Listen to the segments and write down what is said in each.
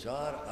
4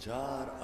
4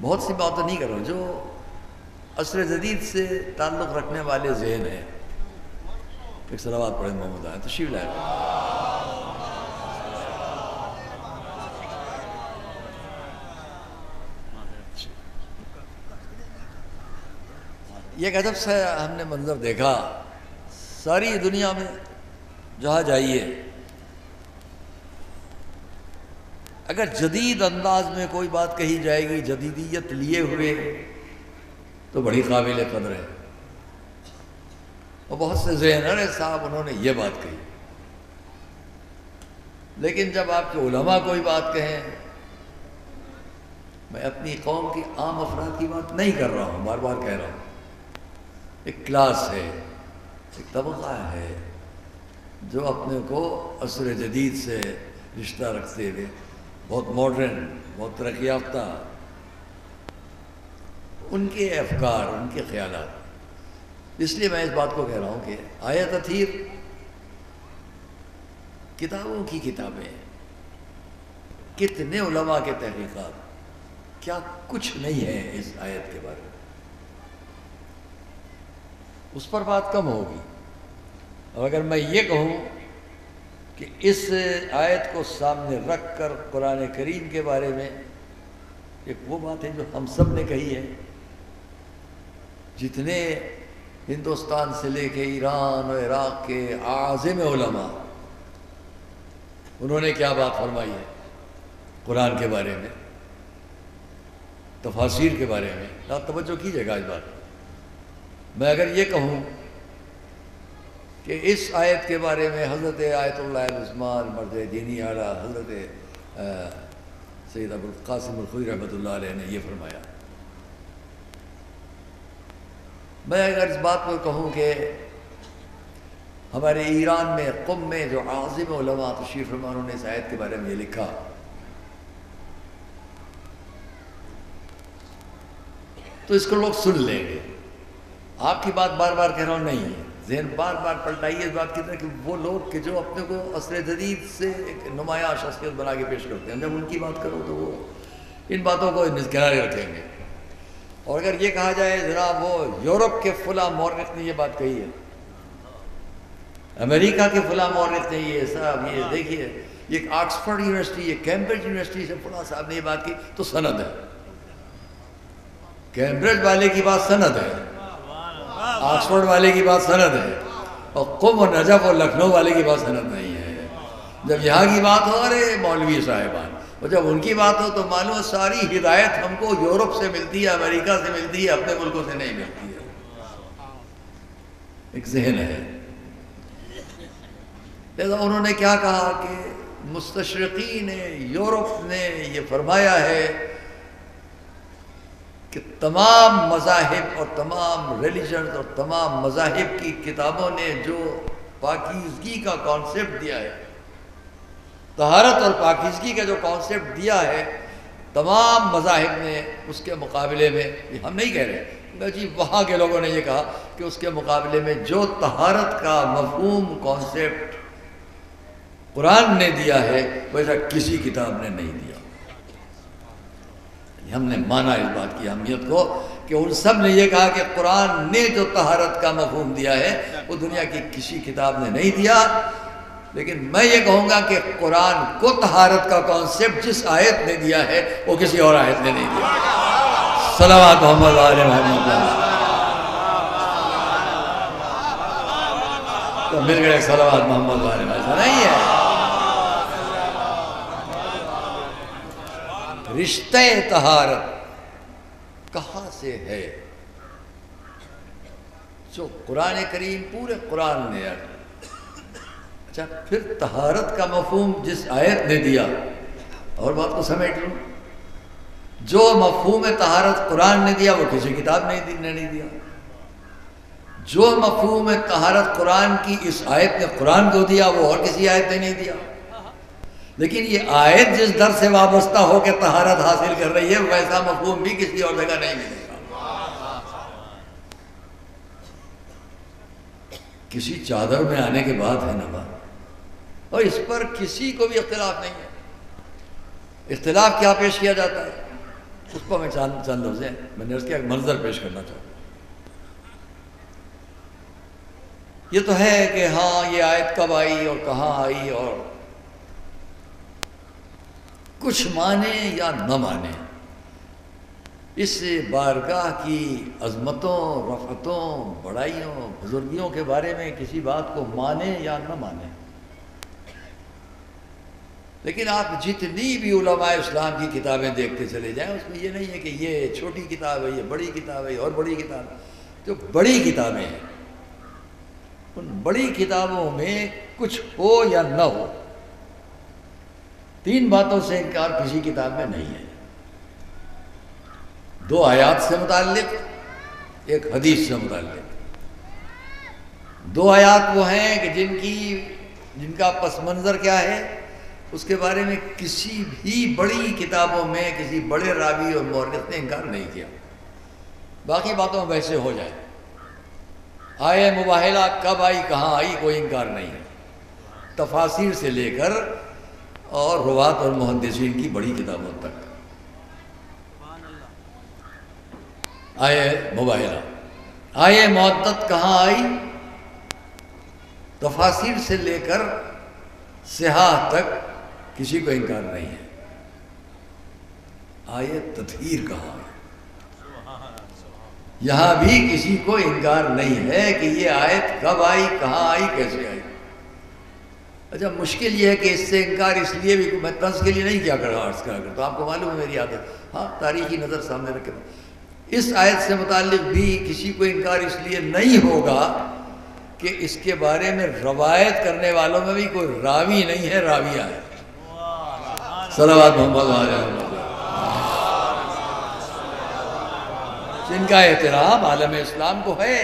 بہت سی باتیں نہیں کر رہا ہوں، جو عصر جدید سے تعلق رکھنے والے ذہن ہیں. ایک صلوات پڑھیں محمد آئے تشریف لائے. یہ ایک عجب سے ہم نے منظر دیکھا. ساری دنیا میں جہاں جائیے، اگر جدید انداز میں کوئی بات کہی جائے گی جدیدیت لیے ہوئے تو بڑی قابل قدر ہے. اور بہت سے ذہن صاحب انہوں نے یہ بات کہی، لیکن جب آپ کے علماء کوئی بات کہیں، میں اپنی قوم کی عام افراد کی بات نہیں کر رہا ہوں، بار بار کہہ رہا ہوں، ایک کلاس ہے، ایک طبقہ ہے جو اپنے کو عصر جدید سے رشتہ رکھتے ہوئے بہت ماڈرن، بہت ترقی یافتہ، ان کے افکار، ان کے خیالات. اس لیے میں اس بات کو کہہ رہا ہوں کہ آیت تطہیر کتابوں کی کتابیں، کتنے علماء کے تحقیقات، کیا کچھ نہیں ہے اس آیت کے بارے میں. اس پر بات کم ہوگی. اور اگر میں یہ کہوں کہ اس آیت کو سامنے رکھ کر قرآن کریم کے بارے میں ایک وہ بات ہے جو ہم سب نے کہی ہے، جتنے ہندوستان سے لے کے ایران اور عراق کے اعظم علماء، انہوں نے کیا بات فرمائی ہے قرآن کے بارے میں، تفاسیر کے بارے میں. آپ توجہ کیجیے گا اس بات. میں اگر یہ کہوں کہ اس آیت کے بارے میں حضرت آیت اللہ العظمیٰ مرد دینی اعلیٰ حضرت سید ابو القاسم الخوئی رحمۃ اللہ علیہ نے یہ فرمایا، میں اگر اس بات کو کہوں کہ ہمارے ایران میں قم میں جو عظیم علماء تشریف فرما انہوں نے اس آیت کے بارے میں یہ لکھا، تو اس کو لوگ سن لیں گے. آپ کی بات بار بار کہہ رہا ہوں نہیں ہے، ذہن بار بار پلٹائیے اس بات کی طرح کہ وہ لوگ کہ جو اپنے کو عصر جدید سے ایک نمایاں شخصیت بنا کے پیش کرتے ہیں، جب ان کی بات کرو تو وہ ان باتوں کو کنارے رکھیں گے. اور اگر یہ کہا جائے جناب وہ یورپ کے فلاں مورخ نے یہ بات کہی ہے، امریکہ کے فلاں مورخ نے یہ صاحب یہ دیکھیے، یہ آکسفورڈ یونیورسٹی، یہ کیمبرج یونیورسٹی سے فلاں صاحب نے یہ بات کی، تو سند ہے. کیمبرج والے کی بات سند ہے، آکسفورڈ والے کی بات سند ہے، اور قم اور نجف اور لکھنؤ والے کی بات سند نہیں ہے. جب یہاں کی بات ہو ارے مولوی صاحبان، اور جب ان کی بات ہو تو معلوم ساری ہدایت ہم کو یورپ سے ملتی ہے، امریکہ سے ملتی ہے، اپنے ملکوں سے نہیں ملتی ہے. ایک ذہن ہے. لہذا انہوں نے کیا کہا کہ مستشرقین یورپ نے یہ فرمایا ہے کہ تمام مذاہب اور تمام ریلیجنز اور تمام مذاہب کی کتابوں نے جو پاکیزگی کا کانسیپٹ دیا ہے، طہارت اور پاکیزگی کا جو کانسیپٹ دیا ہے، تمام مذاہب نے اس کے مقابلے میں، ہم نہیں کہہ رہے جی، وہاں کے لوگوں نے یہ کہا کہ اس کے مقابلے میں جو طہارت کا مفہوم کانسیپٹ قرآن نے دیا ہے ویسا کسی کتاب نے نہیں دیا. ہم نے مانا اس بات کی اہمیت کو کہ ان سب نے یہ کہا کہ قرآن نے جو طہارت کا مفہوم دیا ہے وہ دنیا کی کسی کتاب نے نہیں دیا. لیکن میں یہ کہوں گا کہ قرآن کو طہارت کا کانسیپٹ جس آیت نے دیا ہے وہ کسی اور آیت نے نہیں دیا. صلوات محمد علیہ محمد. تو مل گئے صلوات محمد علیہ محمد. نہیں ہے رشتہ طہارت کہاں سے ہے جو قرآن کریم پورے قرآن نے. اچھا پھر طہارت کا مفہوم جس آیت نے دیا، اور بات کو سمیٹ لوں، جو مفہوم طہارت قرآن نے دیا وہ کسی کتاب نے نہیں دیا. جو مفہوم طہارت قرآن کی اس آیت نے قرآن کو دیا وہ اور کسی آیت نے نہیں دیا. لیکن یہ آیت جس در سے وابستہ ہو کے طہارت حاصل کر رہی ہے ویسا مفہوم بھی کسی اور جگہ نہیں ملے گا. کسی چادر میں آنے کے بعد ہے نا بات، اور اس پر کسی کو بھی اختلاف نہیں ہے. اختلاف کیا پیش کیا جاتا ہے اس پر میں چند لفظیں میں نے اس کا ایک منظر پیش کرنا چاہتا ہوں۔ یہ تو ہے کہ ہاں یہ آیت کب آئی اور کہاں آئی اور کچھ مانے یا نہ مانے، اس بارگاہ کی عظمتوں، رفعتوں، بڑائیوں، بزرگیوں کے بارے میں کسی بات کو مانے یا نہ مانے، لیکن آپ جتنی بھی علماء اسلام کی کتابیں دیکھتے چلے جائیں، اس میں یہ نہیں ہے کہ یہ چھوٹی کتاب ہے، یہ بڑی کتاب ہے، یہ اور بڑی کتاب ہے۔ جو بڑی کتابیں ہیں ان بڑی کتابوں میں کچھ ہو یا نہ ہو، تین باتوں سے انکار کسی کتاب میں نہیں ہے: دو آیات سے متعلق، ایک حدیث سے متعلق۔ دو آیات وہ ہیں کہ جن کا پس منظر کیا ہے اس کے بارے میں کسی بھی بڑی کتابوں میں کسی بڑے راوی اور مورخ نے انکار نہیں کیا، باقی باتوں میں ویسے ہو جائے۔ آیہ مباہلہ کب آئی، کہاں آئی، کوئی انکار نہیں ہے، تفاسیر سے لے کر اور روات اور محدثین کی بڑی کتابوں تک۔ آیہ مباہلہ، آیہ معدت کہاں آئی، تفاسیر سے لے کر صحاح تک کسی کو انکار نہیں ہے۔ آیہ تطہیر کہاں آئی، یہاں بھی کسی کو انکار نہیں ہے کہ یہ آیت کب آئی، کہاں آئی، کیسے آئی۔ اچھا، مشکل یہ ہے کہ اس سے انکار اس لیے بھی میں طنز کے لیے نہیں کیا کرتا، آپ کو معلوم ہے میری عادت، ہاں تاریخی نظر سامنے رکھے۔ اس آیت سے متعلق بھی کسی کو انکار اس لیے نہیں ہوگا کہ اس کے بارے میں روایت کرنے والوں میں بھی کوئی راوی نہیں ہے، راویہ ہے۔ صلوات محمد علیہ وسلم، جن کا احترام عالم اسلام کو ہے،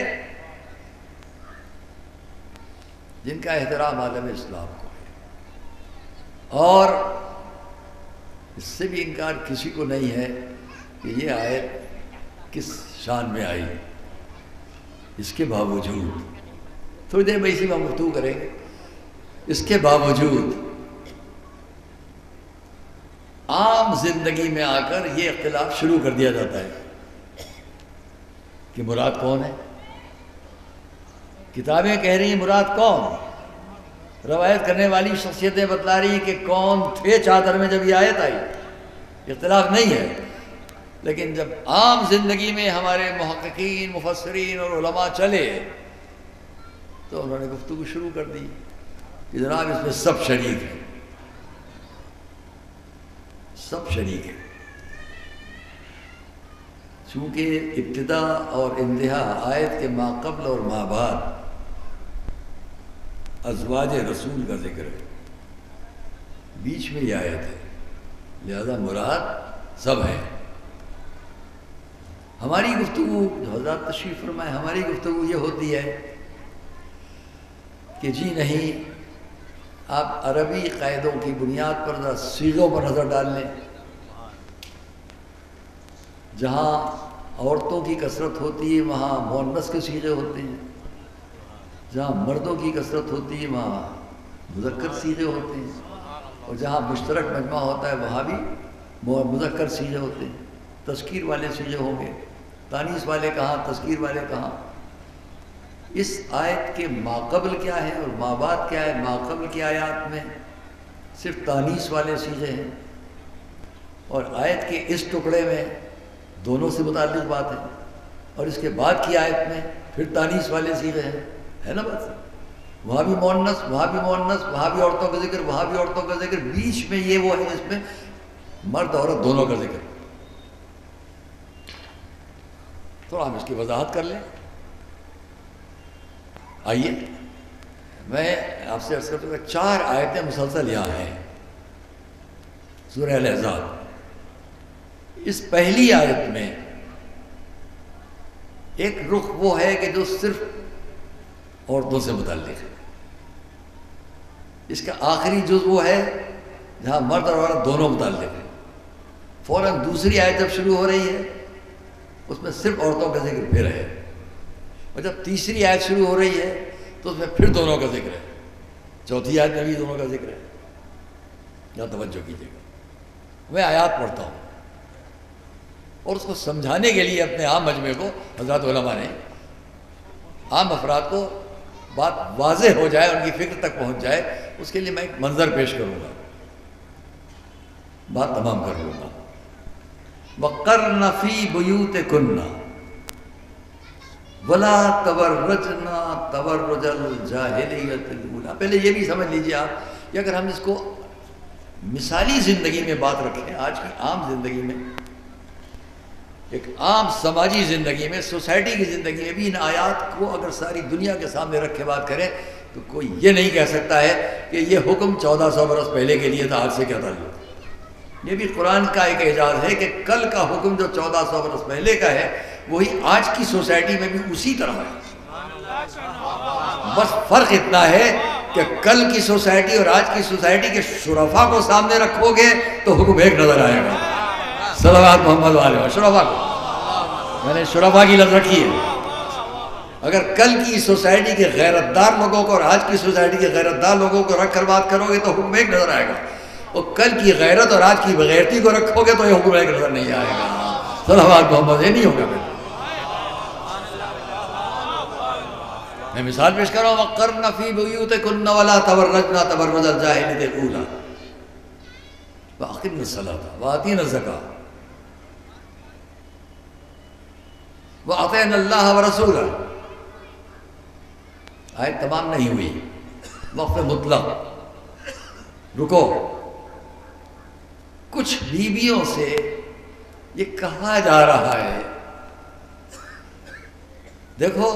جن کا احترام عالم اسلام کو ہے، اور اس سے بھی انکار کسی کو نہیں ہے کہ یہ آیت کس شان میں آئی۔ اس کے باوجود تھوڑی دیر میں اسی میں گفتگو کریں گے، اس کے باوجود عام زندگی میں آ کر یہ اختلاف شروع کر دیا جاتا ہے کہ مراد کون ہے۔ کتابیں کہہ رہی ہیں مراد کون، روایت کرنے والی شخصیتیں بتلا رہی ہیں کہ کون تھے چادر میں جب یہ آیت آئی، اختلاف نہیں ہے۔ لیکن جب عام زندگی میں ہمارے محققین، مفسرین اور علماء چلے تو انہوں نے گفتگو شروع کر دی کہ جناب اس میں سب شریک ہیں، سب شریک ہیں۔ چونکہ ابتدا اور انتہا آیت کے ما قبل اور ما بعد ازواج رسول کا ذکر ہے، بیچ میں یہ آیت ہے، لہذا مراد سب ہے۔ ہماری گفتگو جو حضرات تشریف فرمائے، ہماری گفتگو یہ ہوتی ہے کہ جی نہیں، آپ عربی قاعدوں کی بنیاد پر ذرا صیغوں پر نظر ڈال لیں۔ جہاں عورتوں کی کثرت ہوتی ہے وہاں مؤنث کے صیغے ہوتے ہیں، جہاں مردوں کی کثرت ہوتی ہے وہاں مذکر صیغے ہوتے ہیں، اور جہاں مشترک مجمع ہوتا ہے وہاں بھی مذکر صیغے ہوتے ہیں۔ تذکیر والے صیغے ہوں گے، تانیث والے کہاں، تذکیر والے کہاں۔ اس آیت کے ماقبل کیا ہے اور ما بعد کیا ہے؟ ماقبل کی آیات میں صرف تانیث والے صیغے ہیں، اور آیت کے اس ٹکڑے میں دونوں سے متعلق بات ہے، اور اس کے بعد کی آیت میں پھر تانیث والے صیغے ہیں، ہے نا بات؟ وہاں بھی مؤنث، وہاں بھی مؤنث، وہاں بھی عورتوں کا ذکر، وہاں بھی عورتوں کا ذکر، بیچ میں یہ وہ ہے جس میں مرد عورت دونوں کا ذکر۔ تھوڑا ہم اس کی وضاحت کر لیں۔ آئیے میں آپ سے عرض کرتا ہوں کہ 4 آیتیں مسلسل یہاں ہیں سورہ الاحزاب۔ اس پہلی آیت میں ایک رخ وہ ہے کہ جو صرف عورتوں سے متعلق ہے، اس کا آخری جز وہ ہے جہاں مرد اور عورت دونوں متعلق ہیں۔ فوراً دوسری آیت جب شروع ہو رہی ہے اس میں صرف عورتوں کا ذکر پھر ہے، اور جب تیسری آیت شروع ہو رہی ہے تو اس میں پھر دونوں کا ذکر ہے، چوتھی آیت میں بھی دونوں کا ذکر ہے۔ یہاں توجہ کیجیے گا، میں آیات پڑھتا ہوں۔ اور اس کو سمجھانے کے لیے اپنے عام مجمع کو حضرات علماء نے عام افراد کو بات واضح ہو جائے، ان کی فکر تک پہنچ جائے، اس کے لیے میں ایک منظر پیش کروں گا، بات تمام کر لوں گا۔ وَقَرْنَ فِي بُيُوتِكُنَّ وَلَا تَبَرَّجْنَا تَبَرُّجَ الْجَاهِلِيَّةِ الْأُولَىٰ۔ پہلے یہ بھی سمجھ لیجیے آپ کہ اگر ہم اس کو مثالی زندگی میں بات رکھیں، آج کی عام زندگی میں، ایک عام سماجی زندگی میں، سوسائٹی کی زندگی میں بھی ان آیات کو اگر ساری دنیا کے سامنے رکھ کے بات کریں تو کوئی یہ نہیں کہہ سکتا ہے کہ یہ حکم 1400 برس پہلے کے لیے تھا، آج سے کیا تعلق۔ یہ بھی قرآن کا ایک اعجاز ہے کہ کل کا حکم جو 1400 برس پہلے کا ہے وہی آج کی سوسائٹی میں بھی اسی طرح ہے۔ بس فرق اتنا ہے کہ کل کی سوسائٹی اور آج کی سوسائٹی کے شرفاء کو سامنے رکھو گے تو حکم ایک نظر آئے گا۔ صلوات محمد علیہ شرفاء کو میں نے شرفاء کی لفظ رکھی ہے۔ اگر کل کی سوسائٹی کے غیرت دار لوگوں کو اور آج کی سوسائٹی کے غیرت دار لوگوں کو رکھ کر بات کرو گے تو حکم ایک نظر آئے گا، اور کل کی غیرت اور آج کی بغیرتی کو رکھو گے تو یہ حکم ایک نظر نہیں آئے گا۔ صلوات محمد، یہ نہیں ہوگا۔ میں مثال پیش کر رہا ہوں، وَقَرْنَ فِي بُيُوتِكُنَّ وَلَا تَبَرَّجْنَا تَبَرُّجَ الْجَاهِلِيَّةِ الْأُولَىٰ وَأَقِمْنَ الصَّلَاةَ وَآتِينَ الزَّكَاةَ وَأَطِعْنَ اللَّهَ وَرَسُولَهُ۔ آیت تمام نہیں ہوئی، وقف مطلق، رکو۔ کچھ بیویوں سے یہ کہا جا رہا ہے، دیکھو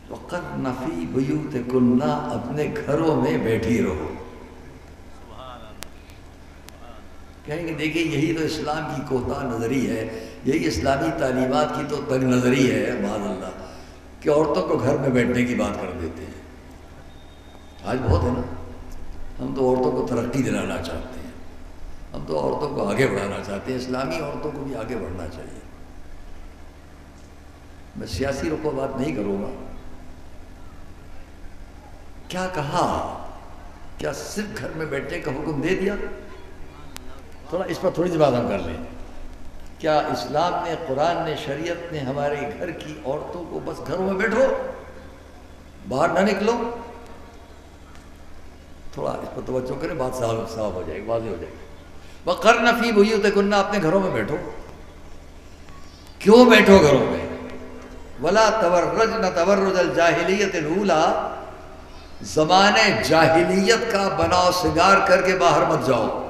وَقَرْنَ فِي بُيُوتِكُنَّ، اپنے گھروں میں بیٹھی رہو۔ کہیں گے دیکھیں یہی تو اسلام کی کوتاہ نظری ہے، یہی اسلامی تعلیمات کی تو تنگ نظری ہے معاذ اللہ، کہ عورتوں کو گھر میں بیٹھنے کی بات کر دیتے ہیں۔ آج بہت ہے نا، ہم تو عورتوں کو ترقی دلانا چاہتے ہیں، ہم تو عورتوں کو آگے بڑھانا چاہتے ہیں، اسلامی عورتوں کو بھی آگے بڑھنا چاہیے۔ میں سیاسی رخ و بات نہیں کروں گا۔ کیا کہا؟ کیا صرف گھر میں بیٹھنے کا حکم دے دیا؟ تھوڑا اس پر تھوڑی سی بات ہم کر لیں۔ کیا اسلام نے، قرآن نے، شریعت نے ہمارے گھر کی عورتوں کو بس گھروں میں بیٹھو، باہر نہ نکلو؟ تھوڑا اس پر توجہ کریں، بات صاف ہو جائے گی، واضح ہو جائے گی۔ وَقَرْنَ فِي بُيُوتِكُنَّ، اپنے گھروں میں بیٹھو۔ کیوں بیٹھو گھروں میں؟ وَلَا تَبَرَّجْنَ تَبَرُّجَ الْجَاهِلِيَّةِ الْأُولَىٰ، زمانے جاہلیت کا بناؤ سنگار کر کے باہر مت جاؤ۔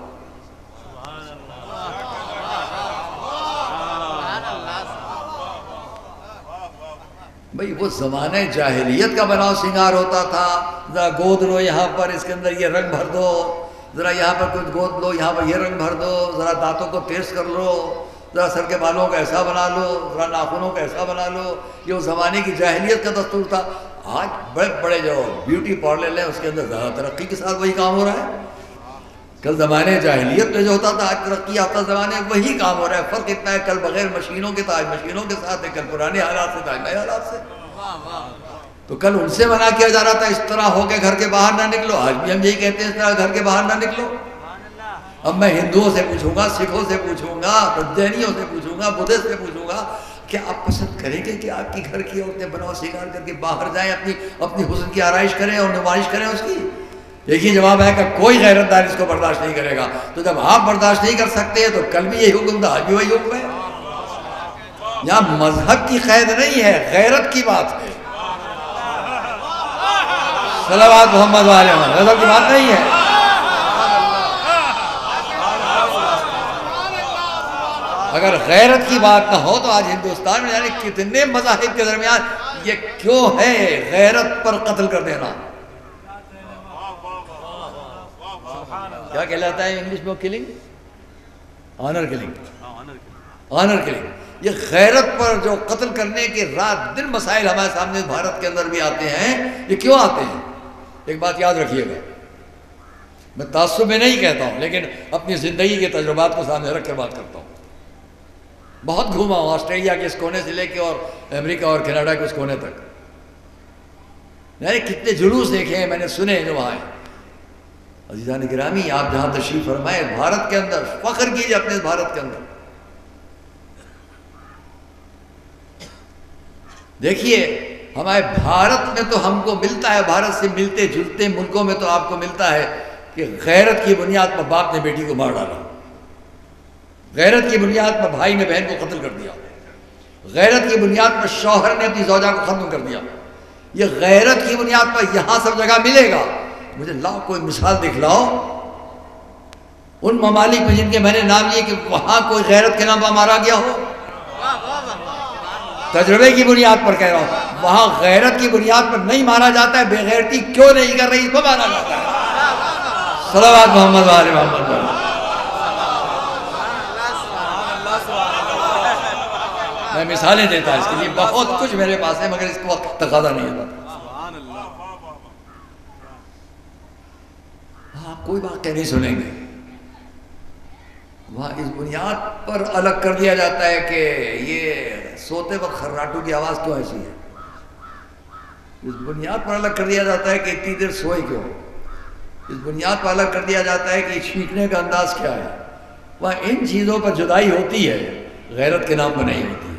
بھئی وہ زمانہ جاہلیت کا بناؤ سنگار ہوتا تھا، ذرا گود لو یہاں پر، اس کے اندر یہ رنگ بھر دو، ذرا یہاں پر کچھ گود لو، یہاں پر یہ رنگ بھر دو، ذرا دانتوں کو تیز کر لو، ذرا سر کے بالوں کو ایسا بنا لو، ذرا ناخنوں کو ایسا بنا لو۔ یہ اس زمانے کی جاہلیت کا دستور تھا۔ آج بڑے بڑے جو بیوٹی پارلر ہیں اس کے اندر زیادہ ترقی کے ساتھ وہی کام ہو رہا ہے۔ کل زمانے جاہلیت میں جو ہوتا تھا، آج ترقی یافتہ زمانے میں وہی کام ہو رہا ہے۔ فرق اتنا ہے، کل بغیر مشینوں کے تھا، آج مشینوں کے ساتھ ہے، کل پرانے حالات سے تھا، آج نئے حالات سے۔ تو کل ان سے منع کیا جا رہا تھا اس طرح ہو کے گھر کے باہر نہ نکلو، آج بھی ہم یہی کہتے ہیں اس طرح گھر کے باہر نہ نکلو۔ اب میں ہندوؤں سے پوچھوں گا، سکھوں سے پوچھوں گا، جینیوں سے پوچھوں گا، بدھسٹ سے پوچھوں گا، کیا آپ پسند کریں گے کہ آپ کی گھر کی عورتیں بناؤ سنگار کر کے باہر جائیں، اپنی حسن کی آرائش کریں اور نمائش کریں اس کی؟ ایک ہی جواب ہے کہ کوئی غیرت دار اس کو برداشت نہیں کرے گا۔ تو جب آپ برداشت نہیں کر سکتے ہیں تو کل بھی یہی حکم تھا، آج بھی وہی حکم ہے۔ یہاں مذہب کی قید نہیں ہے، غیرت کی بات ہے۔ صلوات محمد علیہ وسلم، مذہب کی بات نہیں ہے۔ اگر غیرت کی بات نہ ہو تو آج ہندوستان میں یعنی کتنے مذاہب کے درمیان یہ کیوں ہے غیرت پر قتل کر دینا؟ کیا کہلاتا ہے انگلش میں killing? Honour killing, honour killing. یہ غیرت پر جو قتل کرنے کے رات دن مسائل ہمارے سامنے بھارت کے اندر بھی آتے ہیں، یہ کیوں آتے ہیں؟ ایک بات یاد رکھیے گا، میں تعصب میں نہیں کہتا ہوں لیکن اپنی زندگی کے تجربات کو سامنے رکھ کے بات کرتا ہوں۔ بہت گھوما ہوں، آسٹریلیا کے اس کونے سے لے کے اور امریکہ اور کینیڈا کے اس کونے تک۔ میں نے کتنے جلوس دیکھے ہیں، میں نے سنے جو وہاں ہیں۔ عزیزان گرامی، آپ جہاں تشریف فرمائے، بھارت کے اندر فخر کیجئے اپنے بھارت کے اندر۔ دیکھیے ہمارے بھارت میں تو ہم کو ملتا ہے، بھارت سے ملتے جلتے ملکوں میں تو آپ کو ملتا ہے کہ غیرت کی بنیاد پر باپ نے بیٹی کو مار ڈالا، غیرت کی بنیاد پر بھائی نے بہن کو قتل کر دیا، غیرت کی بنیاد پر شوہر نے اپنی زوجہ کو ختم کر دیا. یہ غیرت کی بنیاد پر یہاں سب جگہ ملے گا. مجھے لاؤ کوئی مثال دکھلاؤ ان ممالک میں جن کے میں نے نام لیے کہ وہاں کوئی غیرت کے نام پر مارا گیا ہو. تجربے کی بنیاد پر کہہ رہا ہوں، وہاں غیرت کی بنیاد پر نہیں مارا جاتا ہے. بے غیرتی کیوں نہیں کر رہی اس کو مارا جاتا ہے. صلوات محمد وآل محمد. میں مثالیں دیتا اس کے لیے بہت کچھ میرے پاس ہے، مگر اس کو وقت تقاضا نہیں ہوتا. آپ کوئی واقعہ نہیں سنیں گے وہاں اس بنیاد پر الگ کر دیا جاتا ہے کہ یہ سوتے وقت خراٹوں کی آواز کیوں ایسی ہے. اس بنیاد پر الگ کر دیا جاتا ہے کہ اتنی دیر سوئے کیوں. اس بنیاد پر الگ کر دیا جاتا ہے کہ چھینکنے کا انداز کیا ہے. وہاں ان چیزوں پر جدائی ہوتی ہے، غیرت کے نام پر نہیں ہوتی ہے.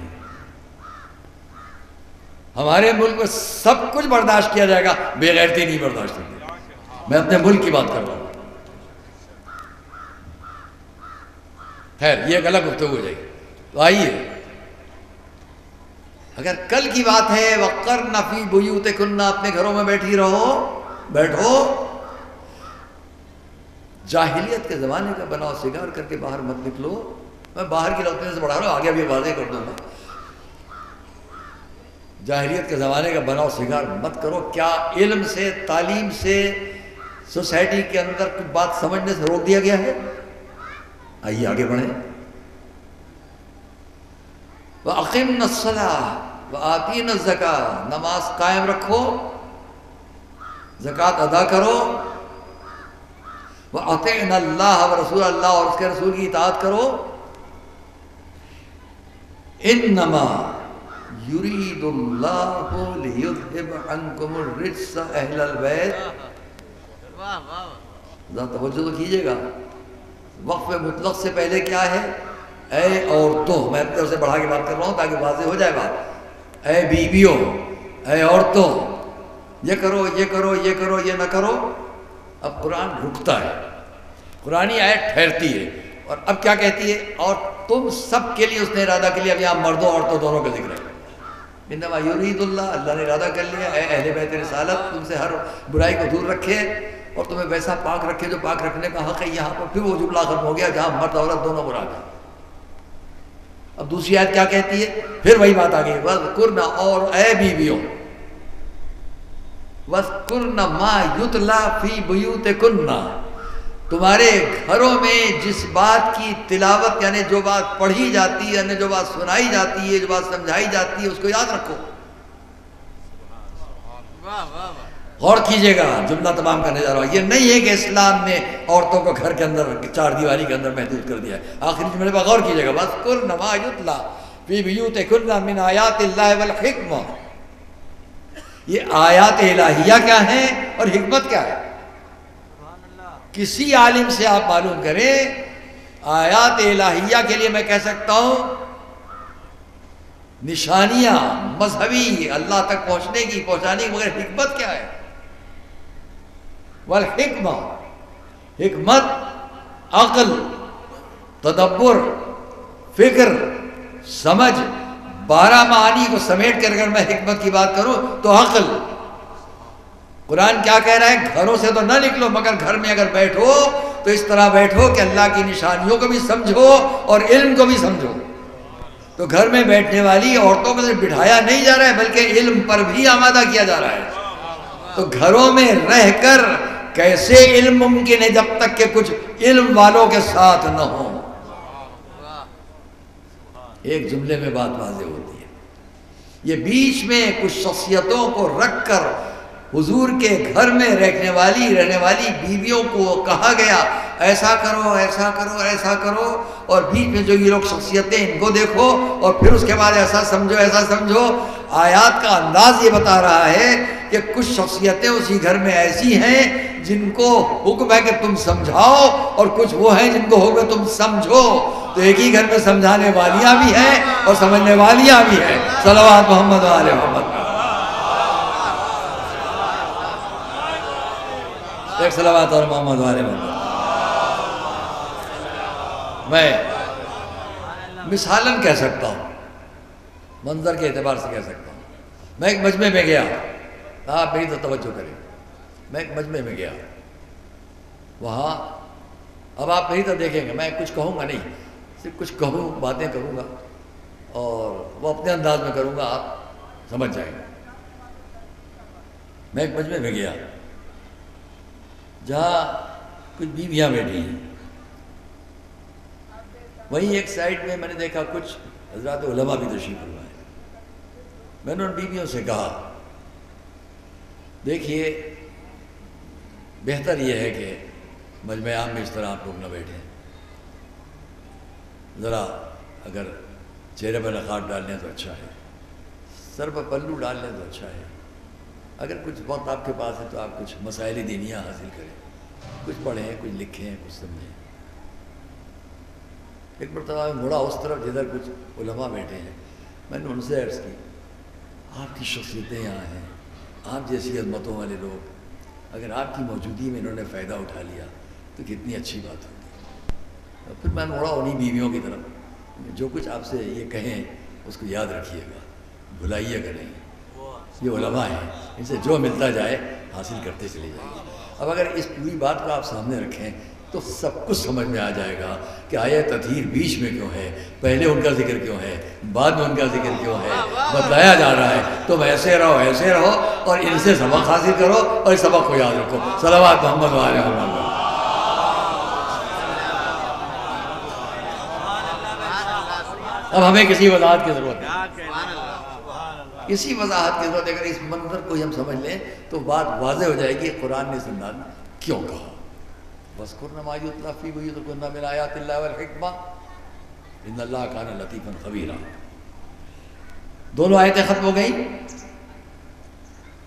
ہمارے ملک میں سب کچھ برداشت کیا جائے گا، بے غیرتی نہیں برداشت ہوتی. میں اپنے ملک کی بات کر رہا ہوں. خیر یہ ایک الگ گفتگو ہو جائے گی. تو آئیے اگر کل کی بات ہے وَقَرْنَ فِي بُيُوتِكُنَّ، اپنے گھروں میں بیٹھی رہو، بیٹھو. جاہلیت کے زمانے کا بناؤ سنگار کر کے باہر مت نکلو. میں باہر کی لوٹنے سے بڑھا رہا ہوں، آگے بھی واضح کر دوں گا. جاہلیت کے زمانے کا بناؤ سنگار مت کرو. کیا علم سے، تعلیم سے سوسائٹی کے اندر کچھ بات سمجھنے سے روک دیا گیا ہے؟ آئیے آگے بڑھیں. وَأَقِمْنَ الصَّلَاةَ وَآتِينَ الزَّكَاةَ، نماز قائم رکھو، زکوٰۃ ادا کرو. وَأَطِعْنَ اللَّهَ وَرَسُولَ، اللہ اور اس کے رسول کی اطاعت کرو. إِنَّمَا يُرِيدُ اللَّهُ لِيُذْهِبَ عَنْكُمُ الرِّجْسَ أَهْلَ الْبَيْتِ. ذرا توجہ تو کیجیے گا. وقف مطلق سے پہلے کیا ہے؟ اے عورتوں، میں اپنی طرف سے بڑھا کے بات کر رہا ہوں تاکہ واضح ہو جائے بات. اے بیویوں، اے عورتوں، یہ کرو، یہ کرو، یہ کرو، یہ نہ کرو. اب قرآن رکتا ہے، قرآنی آیت ٹھہرتی ہے، اور اب کیا کہتی ہے؟ اور تم سب کے لیے اس نے ارادہ کر لیا. اب یہاں مردوں عورتوں دونوں کا ذکر ہے. انما یرید اللہ، اللہ نے ارادہ کر لیا اے اہل بیت رسالت تم سے ہر برائی کو دور رکھے اور تمہیں ویسا پاک رکھے جو پاک رکھنے کا حق ہے. یہاں پر پھر وہ جملہ ختم ہو گیا جہاں مرد عورت دونوں مراد ہیں. اب دوسری آیت کیا کہتی ہے؟ پھر وہی بات آ گئی. وَاذْكُرْنَ، اور اے بیویوں، وَاذْكُرْنَ مَا يُتْلَى فِي بُيُوتِكُنَّ، تمہارے گھروں میں جس بات کی تلاوت یعنی جو بات پڑھی جاتی ہے، یعنی جو بات سنائی جاتی ہے، جو بات سمجھائی جاتی ہے، اس کو یاد رکھو. غور کیجئے گا جملہ تمام کرنے جا رہا ہوں. یہ نہیں ہے کہ اسلام نے عورتوں کو گھر کے اندر چار دیواری کے اندر محدود کر دیا ہے. آخری جملے پر غور کیجئے گا. وَاذْكُرْنَ مَا يُتْلَى فِي بُيُوتِكُنَّ مِنْ آيَاتِ اللَّهِ وَالْحِكْمَةِ. یہ آیات الہیہ کیا ہیں اور حکمت کیا ہے؟ کسی عالم سے آپ معلوم کریں. آیات الہیہ کے لیے میں کہہ سکتا ہوں نشانیاں مذہبی اللہ تک پہنچنے کی، پہنچانے کی، مگر حکمت کیا ہے؟ والحکمہ، حکمت عقل، تدبر، فکر، سمجھ، 12 معانی کو سمیٹ کر اگر میں حکمت کی بات کروں تو عقل. قرآن کیا کہہ رہا ہے؟ گھروں سے تو نہ نکلو، مگر گھر میں اگر بیٹھو تو اس طرح بیٹھو کہ اللہ کی نشانیوں کو بھی سمجھو اور علم کو بھی سمجھو. تو گھر میں بیٹھنے والی عورتوں کو صرف بٹھایا نہیں جا رہا ہے بلکہ علم پر بھی آمادہ کیا جا رہا ہے. تو گھروں میں رہ کر کیسے علم ممکن ہے جب تک کہ کچھ علم والوں کے ساتھ نہ ہوں. ایک جملے میں بات واضح ہوتی ہے. یہ بیچ میں کچھ شخصیتوں کو رکھ کر حضور کے گھر میں رہنے والی بیویوں کو کہا گیا ایسا کرو، ایسا کرو، ایسا کرو، اور بیچ میں جو یہ لوگ شخصیتیں ان کو دیکھو اور پھر اس کے بعد ایسا سمجھو، ایسا سمجھو. آیات کا انداز یہ بتا رہا ہے کہ کچھ شخصیتیں اسی گھر میں ایسی ہیں جن کو حکم ہے کہ تم سمجھاؤ اور کچھ وہ ہیں جن کو حکم ہے تم سمجھو. تو ایک ہی گھر میں سمجھانے والیاں بھی ہیں اور سمجھنے والیاں بھی ہیں. صلوات محمد و آل محمد. ایک صلوات اور محمد و آل محمد. میں مثالاً کہہ سکتا ہوں، منظر کے اعتبار سے کہہ سکتا ہوں. میں ایک مجمع میں گیا، آپ میری تو توجہ کریں. میں ایک مجمع میں گیا، وہاں اب آپ نہیں تو دیکھیں گے، میں کچھ کہوں گا نہیں، صرف کچھ کہوں، باتیں کروں گا اور وہ اپنے انداز میں کروں گا، آپ سمجھ جائیں گے. میں ایک مجمع میں گیا جہاں کچھ بیویاں بیٹھی ہیں. وہیں ایک سائڈ میں میں نے دیکھا کچھ حضرات علماء بھی تشریف فرما ہے. میں نے ان بیویوں سے کہا دیکھیے بہتر یہ ہے کہ مجمع عام میں اس طرح آپ لوگ نہ بیٹھیں. ذرا اگر چہرے پر نقاب ڈال لیں تو اچھا ہے، سر پر پلو ڈال لیں تو اچھا ہے. اگر کچھ وقت آپ کے پاس ہے تو آپ کچھ مسائل دینیہ حاصل کریں، کچھ پڑھیں، کچھ لکھیں، کچھ سمجھیں. ایک مرتبہ میں مڑا اس طرف جدھر کچھ علماء بیٹھے ہیں. میں نے ان سے عرض کی آپ کی شخصیتیں یہاں ہیں، آپ جیسی عظمتوں والے لوگ، اگر آپ کی موجودگی میں انہوں نے فائدہ اٹھا لیا تو کتنی اچھی بات ہوگی. اور پھر میں مڑا انہیں بیویوں کی طرف، جو کچھ آپ سے یہ کہیں اس کو یاد رکھیے گا، بھلائیے گا نہیں. یہ علماء ہیں، ان سے جو ملتا جائے حاصل کرتے چلے جائیں. اب اگر اس پوری بات کو آپ سامنے رکھیں تو سب کچھ سمجھ میں آ جائے گا کہ آیت تطہیر بیچ میں کیوں ہے، پہلے ان کا ذکر کیوں ہے، بعد میں ان کا ذکر کیوں ہے. بتلایا جا رہا ہے تم ایسے رہو ایسے رہو اور ان سے سبق حاصل کرو اور اس سبق کو یاد رکھو. صلوات محمد و آل محمد. اب ہمیں کسی وضاحت کی ضرورت ہے، اسی وضاحت کی ضرورت ہے. اگر اس منظر کو ہم سمجھ لیں تو بات واضح ہو جائے گی قرآن نے اس انداز میں کیوں کہا. وَاذْكُرْنَ مَا يُتْلَىٰ فِي بُيُوتِكُنَّ مِنْ آيَاتِ اللَّهِ وَالْحِكْمَةِ إِنَّ اللَّهَ كَانَ لَطِيفًا خَبِيرًا. دونوں آیتیں ختم ہو گئیں.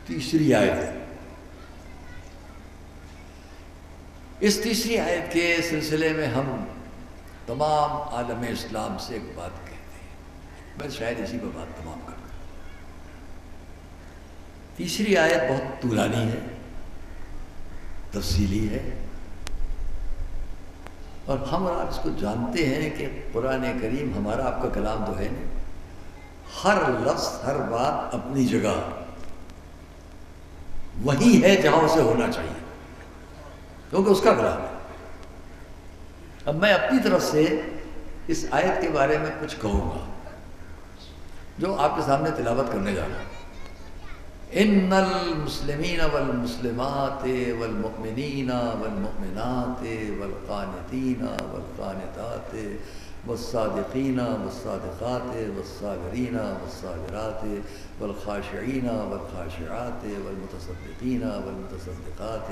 تیسری آیت، اس تیسری آیت کے سلسلے میں ہم تمام عالم اسلام سے ایک بات کہتے ہیں. میں شاید اسی پر بات تمام کروں. تیسری آیت بہت طولانی ہے، تفصیلی ہے، اور ہم اور آپ اس کو جانتے ہیں کہ قرآن کریم ہمارا آپ کا کلام تو ہے نہیں. ہر لفظ ہر بات اپنی جگہ وہی ہے جہاں اسے ہونا چاہیے، کیونکہ اس کا کلام ہے. اب میں اپنی طرف سے اس آیت کے بارے میں کچھ کہوں گا جو آپ کے سامنے تلاوت کرنے جا رہا ہوں. ان المسلمین والمسلمات والمؤمنین والمؤمنات والقانتین والقانتات والصادقین والصادقات والصابرین والصابرات والخاشعین والخاشعات والمتصدقین والمتصدقات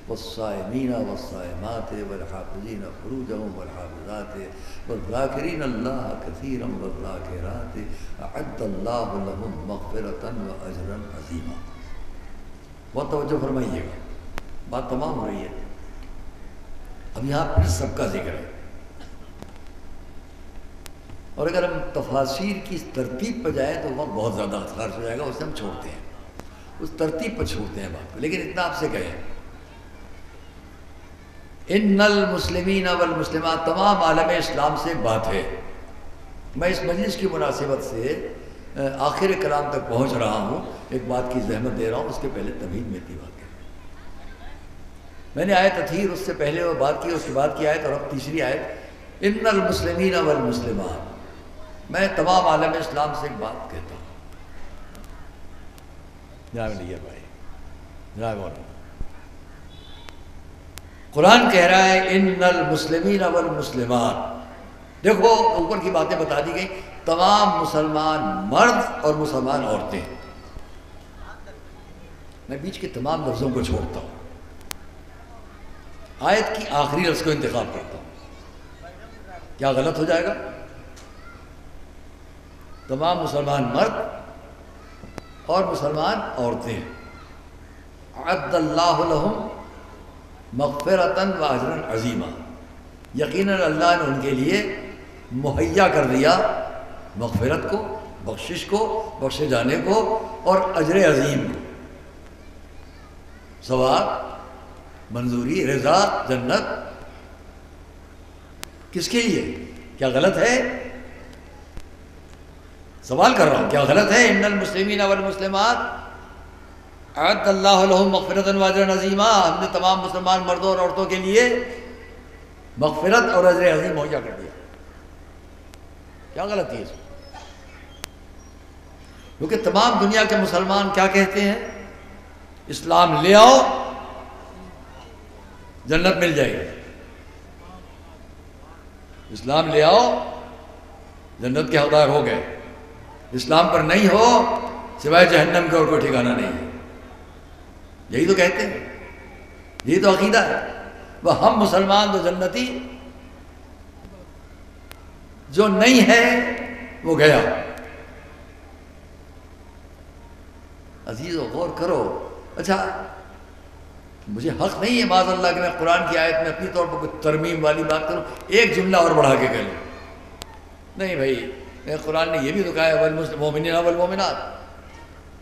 والصائمین والصائمات والحافظین فروجهم والحافظات والذاکرین اللہ کثیرا والذاکرات اعد اللہ لهم مغفرۃ واجرا عظیما. بہت توجہ فرمائیے گا، بات تمام ہو رہی ہے. اب یہاں پھر سب کا ذکر ہے، اور اگر ہم تفاسیر کی ترتیب پر جائیں تو وقت بہت زیادہ خرچ ہو جائے گا، اسے ہم چھوڑتے ہیں، اس ترتیب پر چھوڑتے ہیں بات کو. لیکن اتنا آپ سے کہیں ان المسلمین والمسلمات، تمام عالم اسلام سے بات ہے. میں اس مجلس کی مناسبت سے آخر کلام تک پہنچ رہا ہوں، ایک بات کی زحمت دے رہا ہوں. اس کے پہلے تمہید میں اتنی بات ہے. میں نے آیت تطہیر اس سے پہلے وہ بات کی، اس کے بعد کی آیت، اور اب تیسری آیت ان المسلمین والمسلمات. میں تمام عالم اسلام سے ایک بات کہتا ہوں. جناب لیے بھائی، جناب مولانا، قرآن کہہ رہا ہے ان المسلمین والمسلمات. دیکھو اوپر کی باتیں بتا دی گئی، تمام مسلمان مرد اور مسلمان عورتیں. میں بیچ کے تمام لفظوں کو چھوڑتا ہوں، آیت کی آخری لفظ کو انتخاب کرتا ہوں. کیا غلط ہو جائے گا؟ تمام مسلمان مرد اور مسلمان عورتیں. اعد اللہ لہم مغفرۃ واجرا عظیما. یقیناً اللہ نے ان کے لیے مہیا کر دیا مغفرت کو، بخشش کو، بخشے جانے کو اور اجر عظیم کو، ثواب، منظوری، رضا، جنت۔ کس کے لیے؟ کیا غلط ہے؟ سوال کر رہا ہوں، کیا غلط ہے؟ ان المسلمین والمسلمات اعد اللہ لہم مغفرۃ واجرا عظیما، ہم نے تمام مسلمان مردوں اور عورتوں کے لیے مغفرت اور اجر عظیم مہیا کر دیا۔ کیا غلطی ہے اس میں؟ کیونکہ تمام دنیا کے مسلمان کیا کہتے ہیں؟ اسلام لے آؤ جنت مل جائے گی، اسلام لے آؤ جنت کے حقدار ہو گئے، اسلام پر نہیں ہو سوائے جہنم کے اور کوئی ٹھکانہ نہیں ہے۔ یہی تو کہتے ہیں، یہی تو عقیدہ ہے۔ وہ ہم مسلمان تو جنتی، جو نہیں ہے وہ گیا۔ عزیزو غور کرو۔ اچھا مجھے حق نہیں ہے معاذ اللہ کہ میں قرآن کی آیت میں اپنی طور پر کوئی ترمیم والی بات کروں، ایک جملہ اور بڑھا کے کہہ لوں۔ نہیں بھائی، قرآن نے یہ بھی تو کہا ہے والمؤمنین والمؤمنات،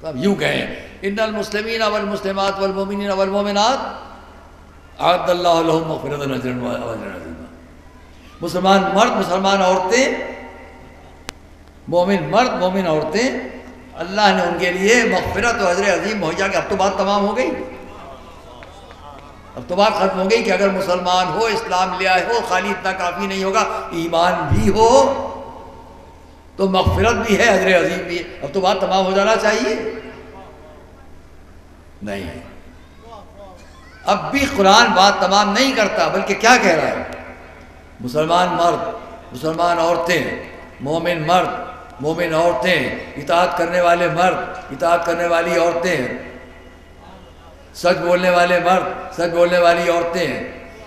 تو اب یوں کہیں ان المسلمین والمسلمات والمؤمنین والمؤمنات اعد اللہ لہم مغفرۃ واجرا عظیما۔ مسلمان مرد، مسلمان عورتیں، مومن مرد، مومن عورتیں، اللہ نے ان کے لیے مغفرت و اجر عظیم مہیا کیا۔ اب تو بات تمام ہو گئی، اب تو بات ختم ہو گئی کہ اگر مسلمان ہو، اسلام لے آئے ہو، خالی اتنا کافی نہیں ہوگا، ایمان بھی ہو تو مغفرت بھی ہے، اجر عظیم بھی ہے۔ اب تو بات تمام ہو جانا چاہیے، نہیں، اب بھی قرآن بات تمام نہیں کرتا، بلکہ کیا کہہ رہا ہے؟ مسلمان مرد، مسلمان عورتیں، مومن مرد، مومن عورتیں، اطاعت کرنے والے مرد، اطاعت کرنے والی عورتیں، سچ بولنے والے مرد، سچ بولنے والی عورتیں،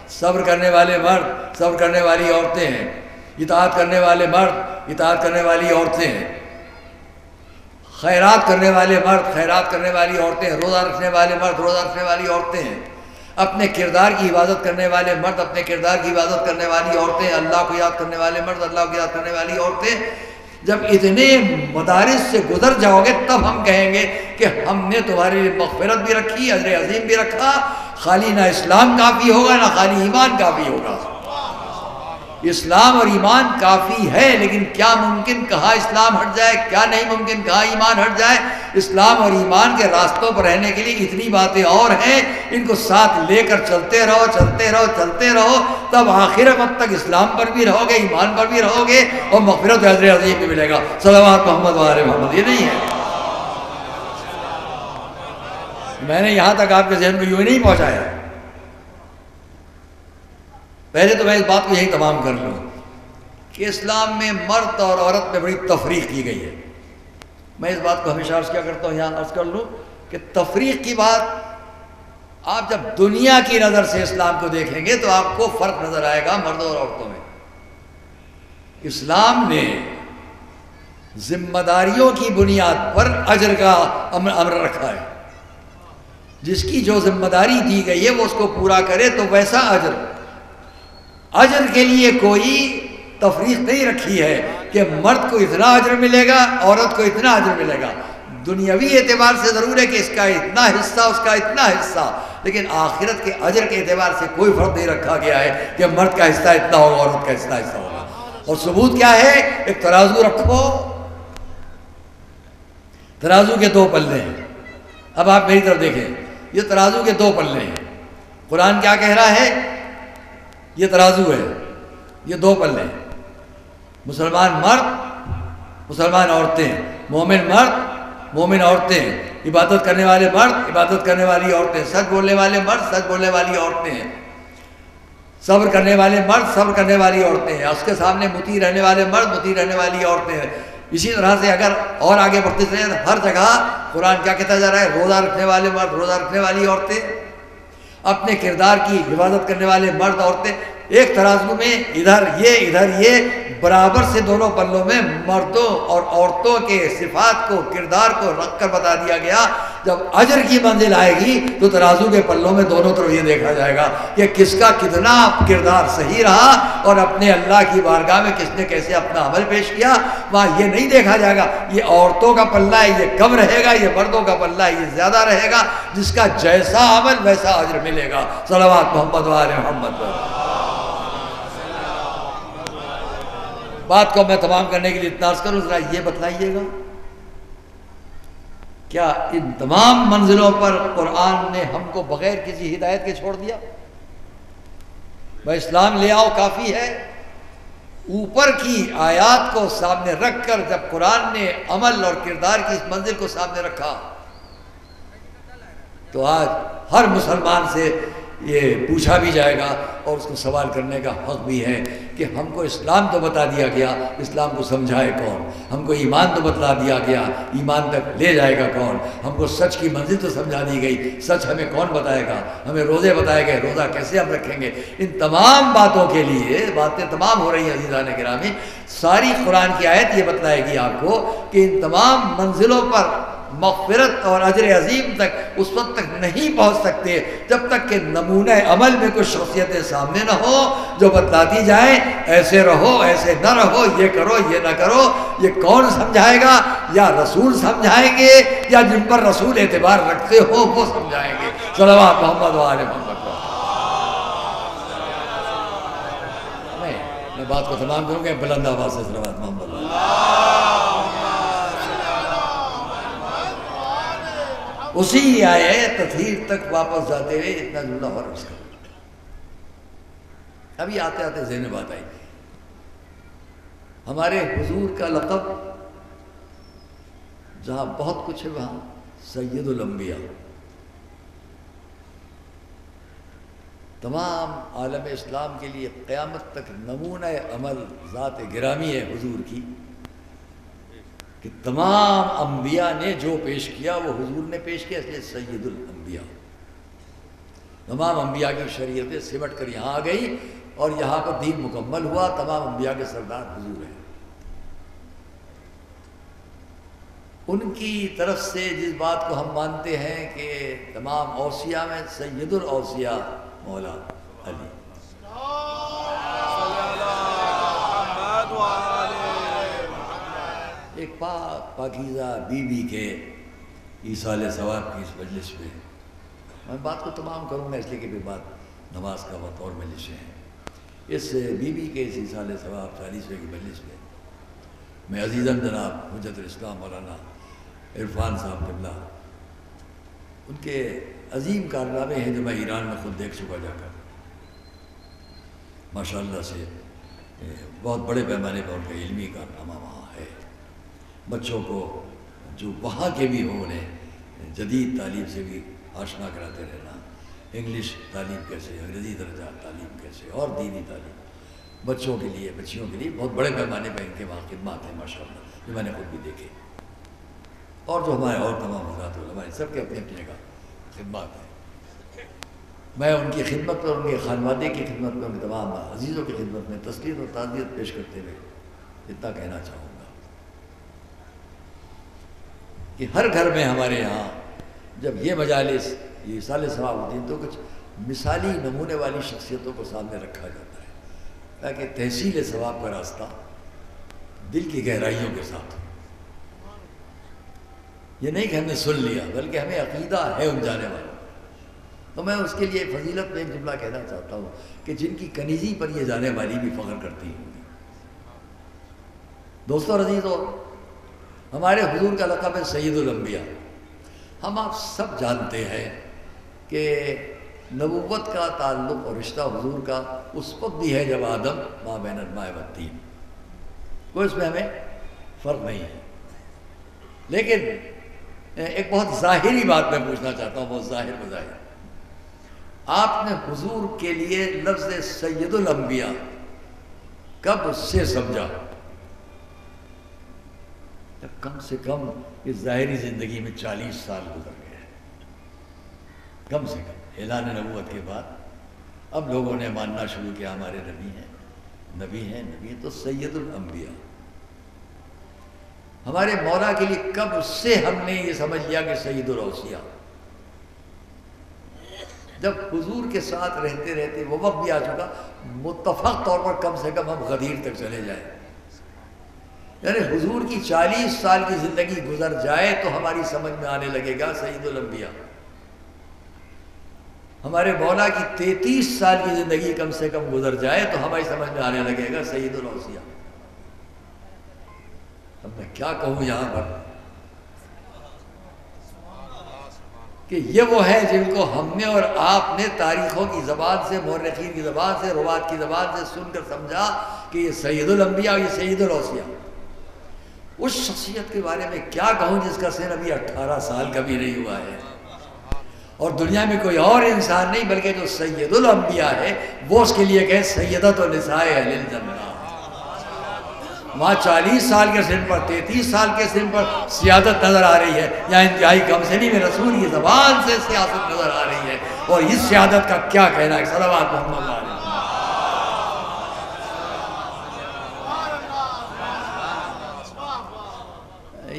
صبر کرنے والے مرد، صبر کرنے والی عورتیں، اطاعت کرنے والے مرد، اطاعت کرنے والی عورتیں، خیرات کرنے والے مرد، خیرات کرنے والی عورتیں، روزہ رکھنے والے مرد، روزہ رکھنے والی عورتیں، اپنے کردار کی حفاظت کرنے والے مرد، اپنے کردار کی حفاظت کرنے والی عورتیں، اللہ کو یاد کرنے والے مرد، اللہ کو یاد کرنے والی عورتیں۔ جب اتنے مدارس سے گزر جاؤ گے تب ہم کہیں گے کہ ہم نے تمہارے لیے مغفرت بھی رکھی، اجر عظیم بھی رکھا۔ خالی نہ اسلام کافی ہوگا نہ خالی ایمان کافی ہوگا۔ اسلام اور ایمان کافی ہے، لیکن کیا ممکن کہا اسلام ہٹ جائے، کیا نہیں ممکن کہا ایمان ہٹ جائے۔ اسلام اور ایمان کے راستوں پر رہنے کے لیے اتنی باتیں اور ہیں، ان کو ساتھ لے کر چلتے رہو، چلتے رہو، چلتے رہو، تب آخر وقت تک اسلام پر بھی رہو گے، ایمان پر بھی رہو گے، اور مغفرت و اجر عظیم بھی ملے گا۔ صلوات محمد و آل محمد۔ یہ نہیں ہے، میں نے یہاں تک آپ کے ذہن کو یوں ہی نہیں پہنچایا۔ پہلے تو میں اس بات کو یہی تمام کر لوں کہ اسلام میں مرد اور عورت میں بڑی تفریق کی گئی ہے۔ میں اس بات کو ہمیشہ عرض کیا کرتا ہوں، یہاں عرض کر لوں کہ تفریق کی بات آپ جب دنیا کی نظر سے اسلام کو دیکھیں گے تو آپ کو فرق نظر آئے گا مردوں اور عورتوں میں۔ اسلام نے ذمہ داریوں کی بنیاد پر اجر کا امر رکھا ہے۔ جس کی جو ذمہ داری دی گئی ہے وہ اس کو پورا کرے تو ویسا اجر۔ اجر کے لیے کوئی تفریق نہیں رکھی ہے کہ مرد کو اتنا اجر ملے گا، عورت کو اتنا اجر ملے گا۔ دنیاوی اعتبار سے ضرور ہے کہ اس کا اتنا حصہ، اس کا اتنا حصہ، لیکن آخرت کے اجر کے اعتبار سے کوئی فرق نہیں رکھا گیا ہے کہ مرد کا حصہ اتنا ہوگا، عورت کا حصہ ہوگا۔ اور ثبوت کیا ہے؟ ایک ترازو رکھو، ترازو کے دو پلے ہیں۔ اب آپ میری طرف دیکھیں، یہ ترازو کے دو پلے ہیں۔ قرآن کیا کہہ رہا ہے؟ یہ ترازو ہے، یہ دو پلے ہیں۔ مسلمان مرد، مسلمان عورتیں، مومن مرد، مومن عورتیں، عبادت کرنے والے مرد، عبادت کرنے والی عورتیں، سچ بولنے والے مرد، سچ بولنے والی عورتیں، صبر کرنے والے مرد، صبر کرنے والی عورتیں، اس کے سامنے مطیع رہنے والے مرد، مطیع رہنے والی عورتیں۔ اسی طرح سے اگر اور آگے بڑھتے چلیں ہر جگہ قرآن کیا کہتا جا رہا ہے؟ روزہ رکھنے والے مرد، روزہ رکھنے والی عورتیں، اپنے کردار کی حفاظت کرنے والے مرد، عورتیں۔ ایک ترازو میں ادھر یہ برابر سے دونوں پلوں میں مردوں اور عورتوں کے صفات کو، کردار کو رکھ کر بتا دیا گیا جب اجر کی منزل آئے گی تو ترازو کے پلوں میں دونوں طرف یہ دیکھا جائے گا کہ کس کا کتنا کردار صحیح رہا اور اپنے اللہ کی بارگاہ میں کس نے کیسے اپنا عمل پیش کیا. وہاں یہ نہیں دیکھا جائے گا یہ عورتوں کا پلہ ہے یہ کم رہے گا، یہ مردوں کا پلہ ہے یہ زیادہ رہے گا. جس کا جیسا عمل ویسا اجر ملے گا. صلوات محمد و آل محمد. بات کو میں تمام کرنے کے لیے اتنا عرض کروں، ذرا یہ بتلائیے گا کیا ان تمام منزلوں پر قرآن نے ہم کو بغیر کسی ہدایت کے چھوڑ دیا؟ میں اسلام لے آؤ کافی ہے. اوپر کی آیات کو سامنے رکھ کر جب قرآن نے عمل اور کردار کی اس منزل کو سامنے رکھا تو آج ہر مسلمان سے یہ پوچھا بھی جائے گا اور اس کو سوال کرنے کا حق بھی ہے کہ ہم کو اسلام تو بتا دیا گیا، اسلام کو سمجھائے کون؟ ہم کو ایمان تو بتلا دیا گیا، ایمان تک لے جائے گا کون؟ ہم کو سچ کی منزل تو سمجھا دی گئی، سچ ہمیں کون بتائے گا؟ ہمیں روزے بتائے گئے، روزہ کیسے ہم رکھیں گے؟ ان تمام باتوں کے لیے باتیں تمام ہو رہی ہیں عزیزان گرامی. ساری قرآن کی آیت یہ بتلائے گی آپ کو کہ ان تمام منزلوں پر مغفرت اور اجر عظیم تک اس وقت تک نہیں پہنچ سکتے جب تک کہ نمونہ عمل میں کچھ شخصیتیں سامنے نہ ہو جو بتلاتی جائیں ایسے رہو ایسے نہ رہو، یہ کرو یہ نہ کرو. یہ کون سمجھائے گا؟ یا رسول سمجھائیں گے یا جن پر رسول اعتبار رکھتے ہو وہ سمجھائیں گے. صلوات محمد و آل محمد. میں بات کو تمام کروں گا بلند آواز سے. صلوات محمد و اسی آئے تطہیر تک واپس جاتے ہوئے اتنا جملہ اور عرض کروں. ابھی آتے آتے ذہن میں بات آئی، ہمارے حضور کا لقب جہاں بہت کچھ ہے وہاں سید الانبیاء. تمام عالم اسلام کے لیے قیامت تک نمونہ عمل ذات گرامی ہے حضور کی کہ تمام انبیاء نے جو پیش کیا وہ حضور نے پیش کیا، اس لیے سید الانبیاء. تمام انبیاء کی شریعتیں سمٹ کر یہاں آ گئی اور یہاں پر دین مکمل ہوا. تمام انبیاء کے سردار حضور ہیں. ان کی طرف سے جس بات کو ہم مانتے ہیں کہ تمام اوصیاء میں سید الاوصیاء مولا علی. ایک پاکیزہ بی بی کے ایصال ثواب کی اس مجلس میں میں بات کو تمام کروں گا اس لیے کہ پھر بات نماز کا وقت اور مجلسیں ہیں. اس بی بی کے اس ایصال ثواب 40ویں کی مجلس میں میں عزیزاً جناب حجت الاسلام مولانا عرفان صاحب قبلہ ان کے عظیم کارنامے ہیں جو میں ایران میں خود دیکھ چکا جا کر. ماشاءاللہ سے بہت بڑے پیمانے پر ان کا علمی کارنامہ وہاں ہے. بچوں کو جو وہاں کے بھی ہوں انہیں جدید تعلیم سے بھی آشنا کراتے رہنا، انگلش تعلیم کیسے، انگریزی درجہ تعلیم کیسے اور دینی تعلیم بچوں کے لیے بچیوں کے لیے بہت بڑے پیمانے پر ان کے وہاں خدمات ہیں ماشاءاللہ جو میں نے خود بھی دیکھے. اور جو ہمارے اور تمام حضرات علماء سب کے اپنی اپنی جگہ خدمات ہیں. میں ان کی خدمت پر ان کے خانوادے کی خدمت پر ان کے تمام عزیزوں کی خدمت میں تسلیت اور تعزیت پیش کرتے ہوئے اتنا کہنا چاہوں گا کہ ہر گھر میں ہمارے یہاں جب یہ مجالس یہ ایصال ثواب ہوتی ہیں تو کچھ مثالی نمونے والی شخصیتوں کو سامنے رکھا جاتا ہے تاکہ تحصیل ثواب کا راستہ دل کی گہرائیوں کے ساتھ. یہ نہیں کہ ہم نے سن لیا بلکہ ہمیں عقیدہ ہے ان جانے والوں. تو میں اس کے لیے فضیلت میں ایک جملہ کہنا چاہتا ہوں کہ جن کی کنیزی پر یہ جانے والی بھی فخر کرتی ہوں گی. دوستو عزیزو، ہمارے حضور کا لقب ہے سید الانبیاء. ہم آپ سب جانتے ہیں کہ نبوت کا تعلق اور رشتہ حضور کا اس وقت بھی ہے جب آدم ما بین الماء والطین، کوئی اس میں ہمیں فرق نہیں ہے. لیکن ایک بہت ظاہری بات میں پوچھنا چاہتا ہوں، بہت ظاہر بظاہر. آپ نے حضور کے لیے لفظ سید الانبیاء کب سے سمجھا؟ کم سے کم اس ظاہری زندگی میں 40 سال گزر گئے ہیں کم سے کم. اعلان نبوت کے بعد اب لوگوں نے ماننا شروع کیا ہمارے نبی ہیں تو سید الانبیاء. ہمارے مولا کے لیے کب سے ہم نے یہ سمجھ لیا کہ سید الاوصیاء، جب حضور کے ساتھ رہتے رہتے وہ وقت بھی آ چکا، متفق طور پر کم سے کم ہم غدیر تک چلے جائیں، یعنی حضور کی 40 سال کی زندگی گزر جائے تو ہماری سمجھ میں آنے لگے گا سید الانبیاء۔ ہمارے مولا کی 33 سال کی زندگی کم سے کم گزر جائے تو ہماری سمجھ میں آنے لگے گا سید الاوصیاء۔ اب میں کیا کہوں یہاں پر کہ یہ وہ ہے جن کو ہم نے اور آپ نے تاریخوں کی زبان سے، مورخین کی زبان سے، روات کی زبان سے سن کر سمجھا کہ یہ سید الانبیاء اور یہ سید الاوصیاء۔ اس شخصیت کے بارے میں کیا کہوں جس کا سن ابھی 18 سال کا بھی نہیں ہوا ہے، اور دنیا میں کوئی اور انسان نہیں بلکہ جو سید الانبیاء ہے وہ اس کے لیے کہے سیدۃ النساء اہل الجنہ۔ وہاں 40 سال کے سن پر، 33 سال کے سن پر سیادت نظر آ رہی ہے، یا انتہائی کم سنی میں رسول کی زبان سے سیاست نظر آ رہی ہے، اور اس سیادت کا کیا کہنا ہے؟ صلوات محمد علیہ۔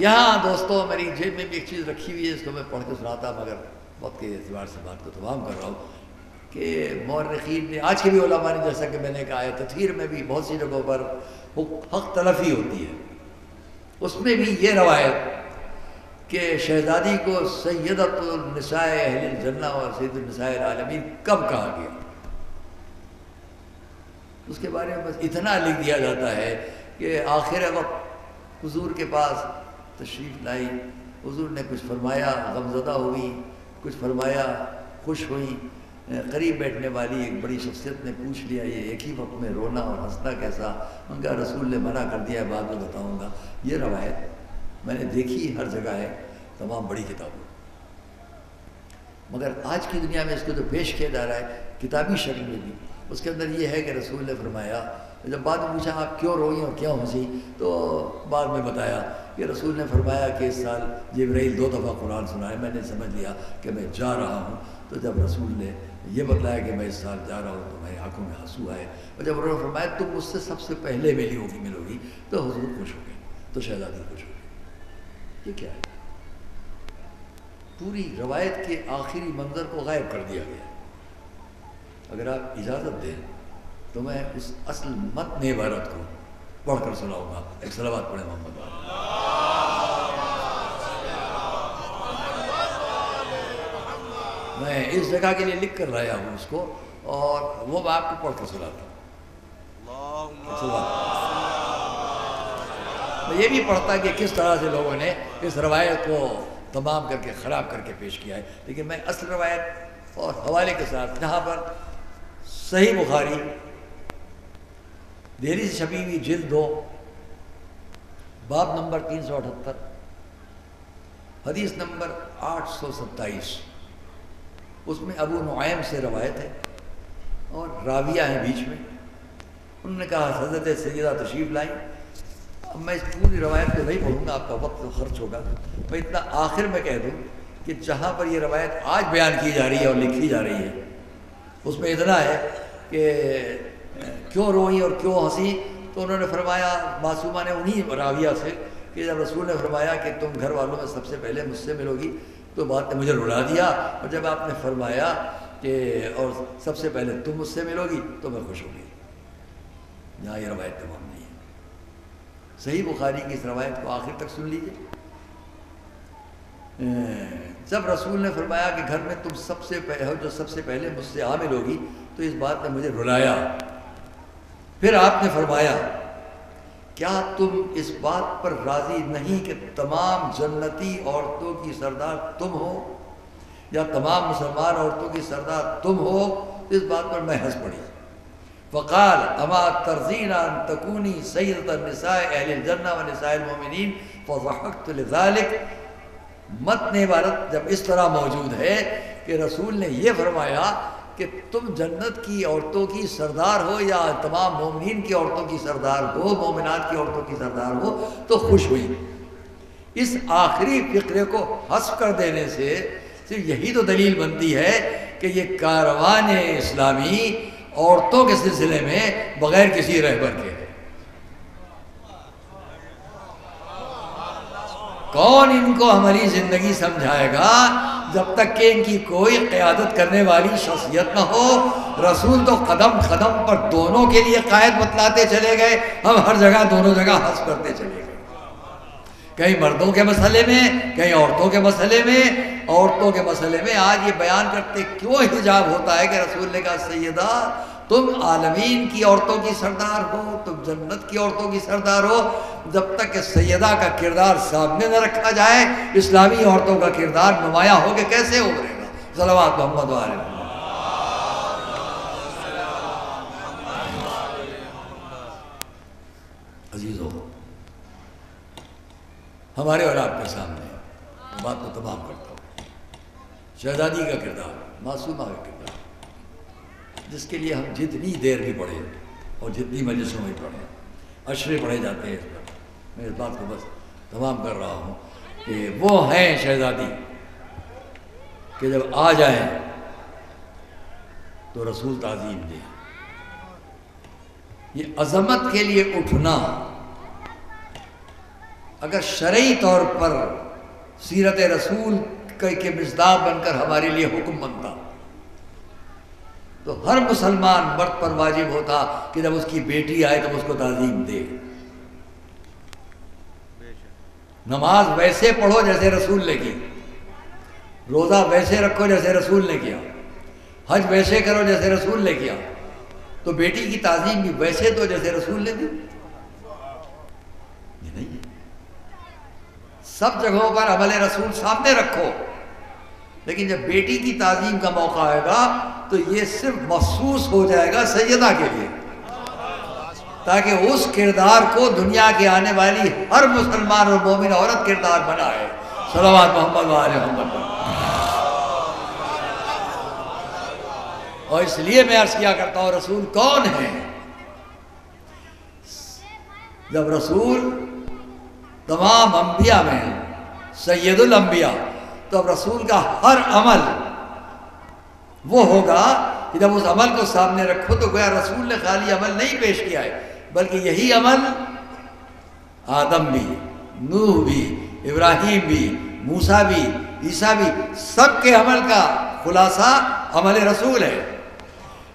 یہاں دوستو میری جیب میں بھی ایک چیز رکھی ہوئی ہے، اس کو میں پڑھ کے سناتا، مگر وقت کے اعتبار سے بات کو تمام کر رہا ہوں کہ مورخین نے، آج کے بھی علماء نے، جیسا کہ میں نے کہا ہے تطہیر میں بھی بہت سی جگہوں پر حق تلفی ہوتی ہے، اس میں بھی یہ روایت کہ شہزادی کو سیدۃ النساء اہل الجنہ اور سید النساء العالمین کب کہا گیا، اس کے بارے میں بس اتنا لکھ دیا جاتا ہے کہ آخر وقت حضور کے پاس تشریف لائی، حضور نے کچھ فرمایا غمزدہ ہوئی، کچھ فرمایا خوش ہوئی، قریب بیٹھنے والی ایک بڑی شخصیت نے پوچھ لیا یہ ایک ہی وقت میں رونا اور ہنسنا کیسا؟ ان کا رسول نے منع کر دیا ہے، بعد میں بتاؤں گا۔ یہ روایت میں نے دیکھی ہر جگہ ہے، تمام بڑی کتابوں، مگر آج کی دنیا میں اس کو جو پیش کیا جا رہا ہے کتابی شکل میں بھی، اس کے اندر یہ ہے کہ رسول نے فرمایا، جب بعد میں پوچھا آپ کیوں روئیں اور کیوں ہنسی، تو بعد میں بتایا کہ رسول نے فرمایا کہ اس سال جبرائیل 2 دفعہ قرآن سنائے، میں نے سمجھ لیا کہ میں جا رہا ہوں، تو جب رسول نے یہ بتلایا کہ میں اس سال جا رہا ہوں تو میری آنکھوں میں آنسو آئے، اور جب انہوں نے فرمایا تم مجھ سے سب سے پہلے ملو گی تو حضور خوش ہو گئے، تو شہزادی خوش ہو گئی۔ یہ کیا ہے؟ پوری روایت کے آخری منظر کو غائب کر دیا گیا۔ اگر آپ اجازت دیں تو میں اس اصل متن عبارت کو پڑھ کر سناؤں گا۔ ایک صلوات پڑھیں محمد والے۔ میں اس جگہ کے لیے لکھ کر لایا ہوں اس کو، اور وہ میں آپ کو پڑھ کر سناتا ہوں۔ میں یہ بھی پڑھتا کہ کس طرح سے لوگوں نے اس روایت کو تمام کر کے خراب کر کے پیش کیا ہے، لیکن میں اصل روایت اور حوالے کے ساتھ، جہاں پر صحیح بخاری دہلی سے چھپی ہوئی جلد 2 باب نمبر 378 حدیث نمبر 827، اس میں ابو نعیم سے روایت ہے اور راویہ ہیں بیچ میں۔ انہوں نے کہا حضرت سیدہ تشریف لائیں۔ اب میں اس پوری روایت کو نہیں پڑھوں گا، آپ کا وقت خرچ ہوگا، میں اتنا آخر میں کہہ دوں کہ جہاں پر یہ روایت آج بیان کی جا رہی ہے اور لکھی جا رہی ہے، اس میں اتنا ہے کہ کیوں روئی اور کیوں ہنسی، تو انہوں نے فرمایا، معصومہ نے انہی راویہ سے، کہ جب رسول نے فرمایا کہ تم گھر والوں میں سب سے پہلے مجھ سے ملو گی، تو بات نے مجھے رلا دیا، اور جب آپ نے فرمایا کہ اور سب سے پہلے تم مجھ سے ملو گی تو میں خوش ہو گئی۔ یہاں یہ روایت تمام نہیں ہے۔ صحیح بخاری کی اس روایت کو آخر تک سن لیجئے۔ جب رسول نے فرمایا کہ گھر میں تم سب سے جو سب سے پہلے مجھ سے عامل ہوگی، تو اس بات نے مجھے رلایا۔ پھر آپ نے فرمایا کیا تم اس بات پر راضی نہیں کہ تمام جنتی عورتوں کی سردار تم ہو، یا تمام مسلمان عورتوں کی سردار تم ہو؟ اس بات پر میں ہنس پڑی۔ فقال اما ترضین ان تکونی سیدۃ النساء اہل الجنہ و نساء المؤمنین، فضحکت لذلک۔ متن عبارت جب اس طرح موجود ہے کہ رسول نے یہ فرمایا کہ تم جنت کی عورتوں کی سردار ہو یا تمام مومنین کی عورتوں کی سردار ہو، مومنات کی عورتوں کی سردار ہو، تو خوش ہوئی۔ اس آخری فقرے کو حذف کر دینے سے صرف یہی تو دلیل بنتی ہے کہ یہ کاروان اسلامی عورتوں کے سلسلے میں بغیر کسی رہبر کے ہے۔ کون ان کو عملی زندگی سمجھائے گا جب تک کہ ان کی کوئی قیادت کرنے والی شخصیت نہ ہو؟ رسول تو قدم قدم پر دونوں کے لیے قائد بتلاتے چلے گئے، ہم ہر جگہ دونوں جگہ حذف کرتے چلے گئے، کہیں مردوں کے مسئلے میں، کہیں عورتوں کے مسئلے میں۔ عورتوں کے مسئلے میں آج یہ بیان کرتے کیوں حجاب ہوتا ہے کہ رسول نے کہا سیدہ تم عالمین کی عورتوں کی سردار ہو، تم جنت کی عورتوں کی سردار ہو۔ جب تک کہ سیدہ کا کردار سامنے نہ رکھا جائے، اسلامی عورتوں کا کردار نمایاں ہو کے کیسے ابھرے گا؟ صلوات محمد و آل محمد۔ عزیزو، ہمارے اور آپ کے سامنے بات کو تمام کرتا ہوں، شہزادی کا کردار، معصومہ کا کردار، جس کے لیے ہم جتنی دیر بھی پڑھیں اور جتنی مجلسوں میں پڑھیں، اشرے پڑھے جاتے ہیں اس پر۔ میں اس بات کو بس تمام کر رہا ہوں کہ وہ ہیں شہزادی کہ جب آ جائیں تو رسول تعظیم دیں۔ یہ عظمت کے لیے اٹھنا اگر شرعی طور پر سیرت رسول کے مصداق بن کر ہمارے لیے حکم بنتا تو ہر مسلمان مرد پر واجب ہوتا کہ جب اس کی بیٹی آئے تو اس کو تعظیم دے۔ نماز ویسے پڑھو جیسے رسول نے کی، روزہ ویسے رکھو جیسے رسول نے کیا، حج ویسے کرو جیسے رسول نے کیا، تو بیٹی کی تعظیم بھی ویسے تو جیسے رسول نے دی۔ یہ نہیں ہے، سب جگہوں پر عمل رسول سامنے رکھو، لیکن جب بیٹی کی تعظیم کا موقع آئے گا تو یہ صرف مخصوص ہو جائے گا سیدہ کے لیے، تاکہ اس کردار کو دنیا کے آنے والی ہر مسلمان اور مومن عورت کردار بنائے۔ صلوات محمد و آل محمد۔ اور اس لیے میں عرض کیا کرتا ہوں رسول کون ہے؟ جب رسول تمام انبیاء میں سید الانبیاء، تو اب رسول کا ہر عمل وہ ہوگا کہ جب اس عمل کو سامنے رکھو تو گویا رسول نے خالی عمل نہیں پیش کیا ہے، بلکہ یہی عمل آدم بھی، نوح بھی، ابراہیم بھی، موسیٰ بھی، عیسیٰ بھی، سب کے عمل کا خلاصہ عمل رسول ہے۔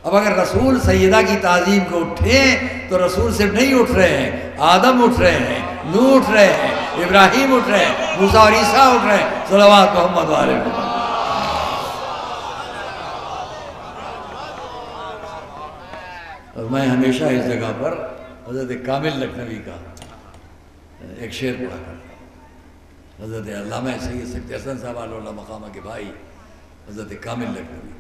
اب اگر رسول سیدہ کی تعظیم کو اٹھیں تو رسول صرف نہیں اٹھ رہے ہیں، آدم اٹھ رہے ہیں، نوح اٹھ رہے ہیں، ابراہیم اٹھ رہے ہیں، موسیٰ اور عیسیٰ اٹھ رہے ہیں۔ صلوات محمد و آل محمد۔ اور میں ہمیشہ اس جگہ پر حضرت کامل لکھنوی کا ایک شعر پڑھا کرتا ہوں۔ حضرت علامہ سید سبت حسن صاحب علیہ اللہ مقامہ کے بھائی حضرت کامل لکھنوی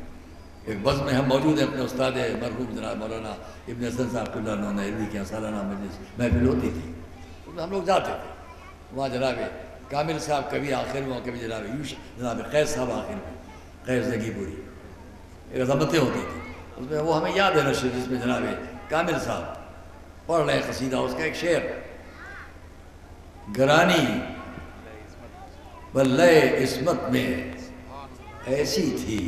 ایک بزم میں ہم موجود ہیں، اپنے استاد مرحوم جناب مولانا ابن حسن صاحب اللہ عنہ عربی کے سالانہ مجلس محفل ہوتی تھی، ہم لوگ جاتے تھے وہاں۔ جناب کامل صاحب کبھی آخر میں، کبھی جناب قیس صاحب آخر میں، قیس زگی پوری ایک عظمتیں ہوتی تھیں اس میں، وہ ہمیں یاد ہے نشر جس میں جناب کامل صاحب پڑھ رہے قصیدہ، اس کا ایک شعر، گرانی بلے عصمت میں ایسی تھی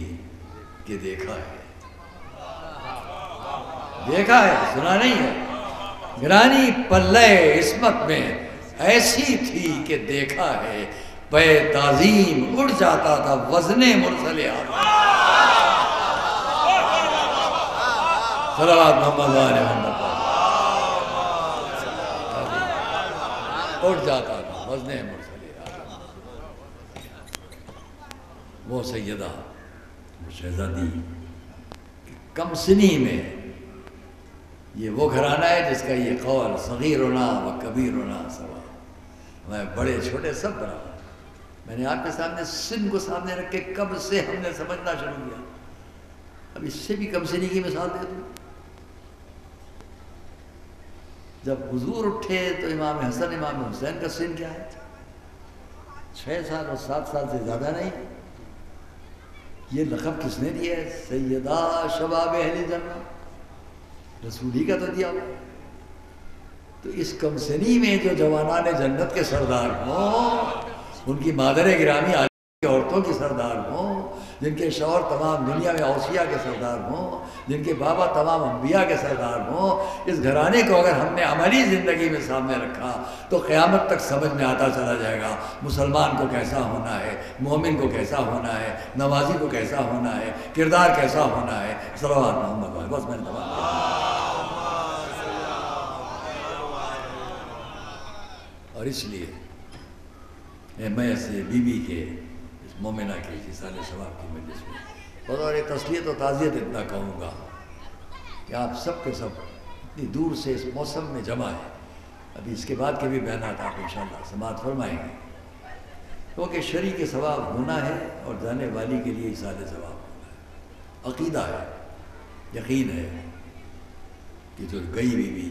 کہ دیکھا ہے، دیکھا ہے، سنا نہیں ہے۔ گرانی پلے عصمت میں ایسی تھی کہ دیکھا ہے، پے تعظیم اڑ جاتا تھا وزن مرسل آدم۔ صلوات محمد و آل محمد۔ اڑ جاتا تھا وزن مرسل آدم۔ وہ سیدہ، وہ شہزادی کم سنی میں، یہ وہ گھرانہ ہے جس کا یہ قول صغیرنا و کبیرنا سوا، میں بڑے چھوٹے سب برابر۔ میں نے آپ کے سامنے سن کو سامنے رکھ کے کب سے ہم نے سمجھنا شروع کیا، اب اس سے بھی کم سنی کی مثال دے دوں۔ جب حضور اٹھے تو امام حسن امام حسین کا سن کیا ہے؟ 6 سال اور 7 سال سے زیادہ نہیں۔ یہ لقب کس نے دیا ہے؟ سیدہ شباب اہل جنہ، رسول ہی کا تو دیا ہوا۔ تو اس کم سنی میں جو جوانان جنت کے سردار ہوں، ان کی مادر گرامی عالم کی عورتوں کی سردار ہوں، جن کے شوہر تمام دنیا میں اوصیاء کے سردار ہوں، جن کے بابا تمام انبیاء کے سردار ہوں، اس گھرانے کو اگر ہم نے عملی زندگی میں سامنے رکھا تو قیامت تک سمجھ میں آتا چلا جائے گا مسلمان کو کیسا ہونا ہے، مومن کو کیسا ہونا ہے، نمازی کو کیسا ہونا ہے، کردار کیسا ہونا ہے۔ صلوات محمد علیہ۔ بس میں نے تمام اور اس لیے میں ایسے بی بی کے اس مومنہ کے اصال ثواب کی مجلس میں بطور تسلیت و تعزیت اتنا کہوں گا کہ آپ سب کے سب اتنی دور سے اس موسم میں جمع ہیں۔ ابھی اس کے بعد کے بھی بیانات آپ انشاءاللہ سماعت فرمائیں گے، کیونکہ شریک ثواب ہونا ہے اور جانے والی کے لیے اصال ثواب ہونا ہے۔ عقیدہ ہے، یقین ہے کہ جو گئی بھی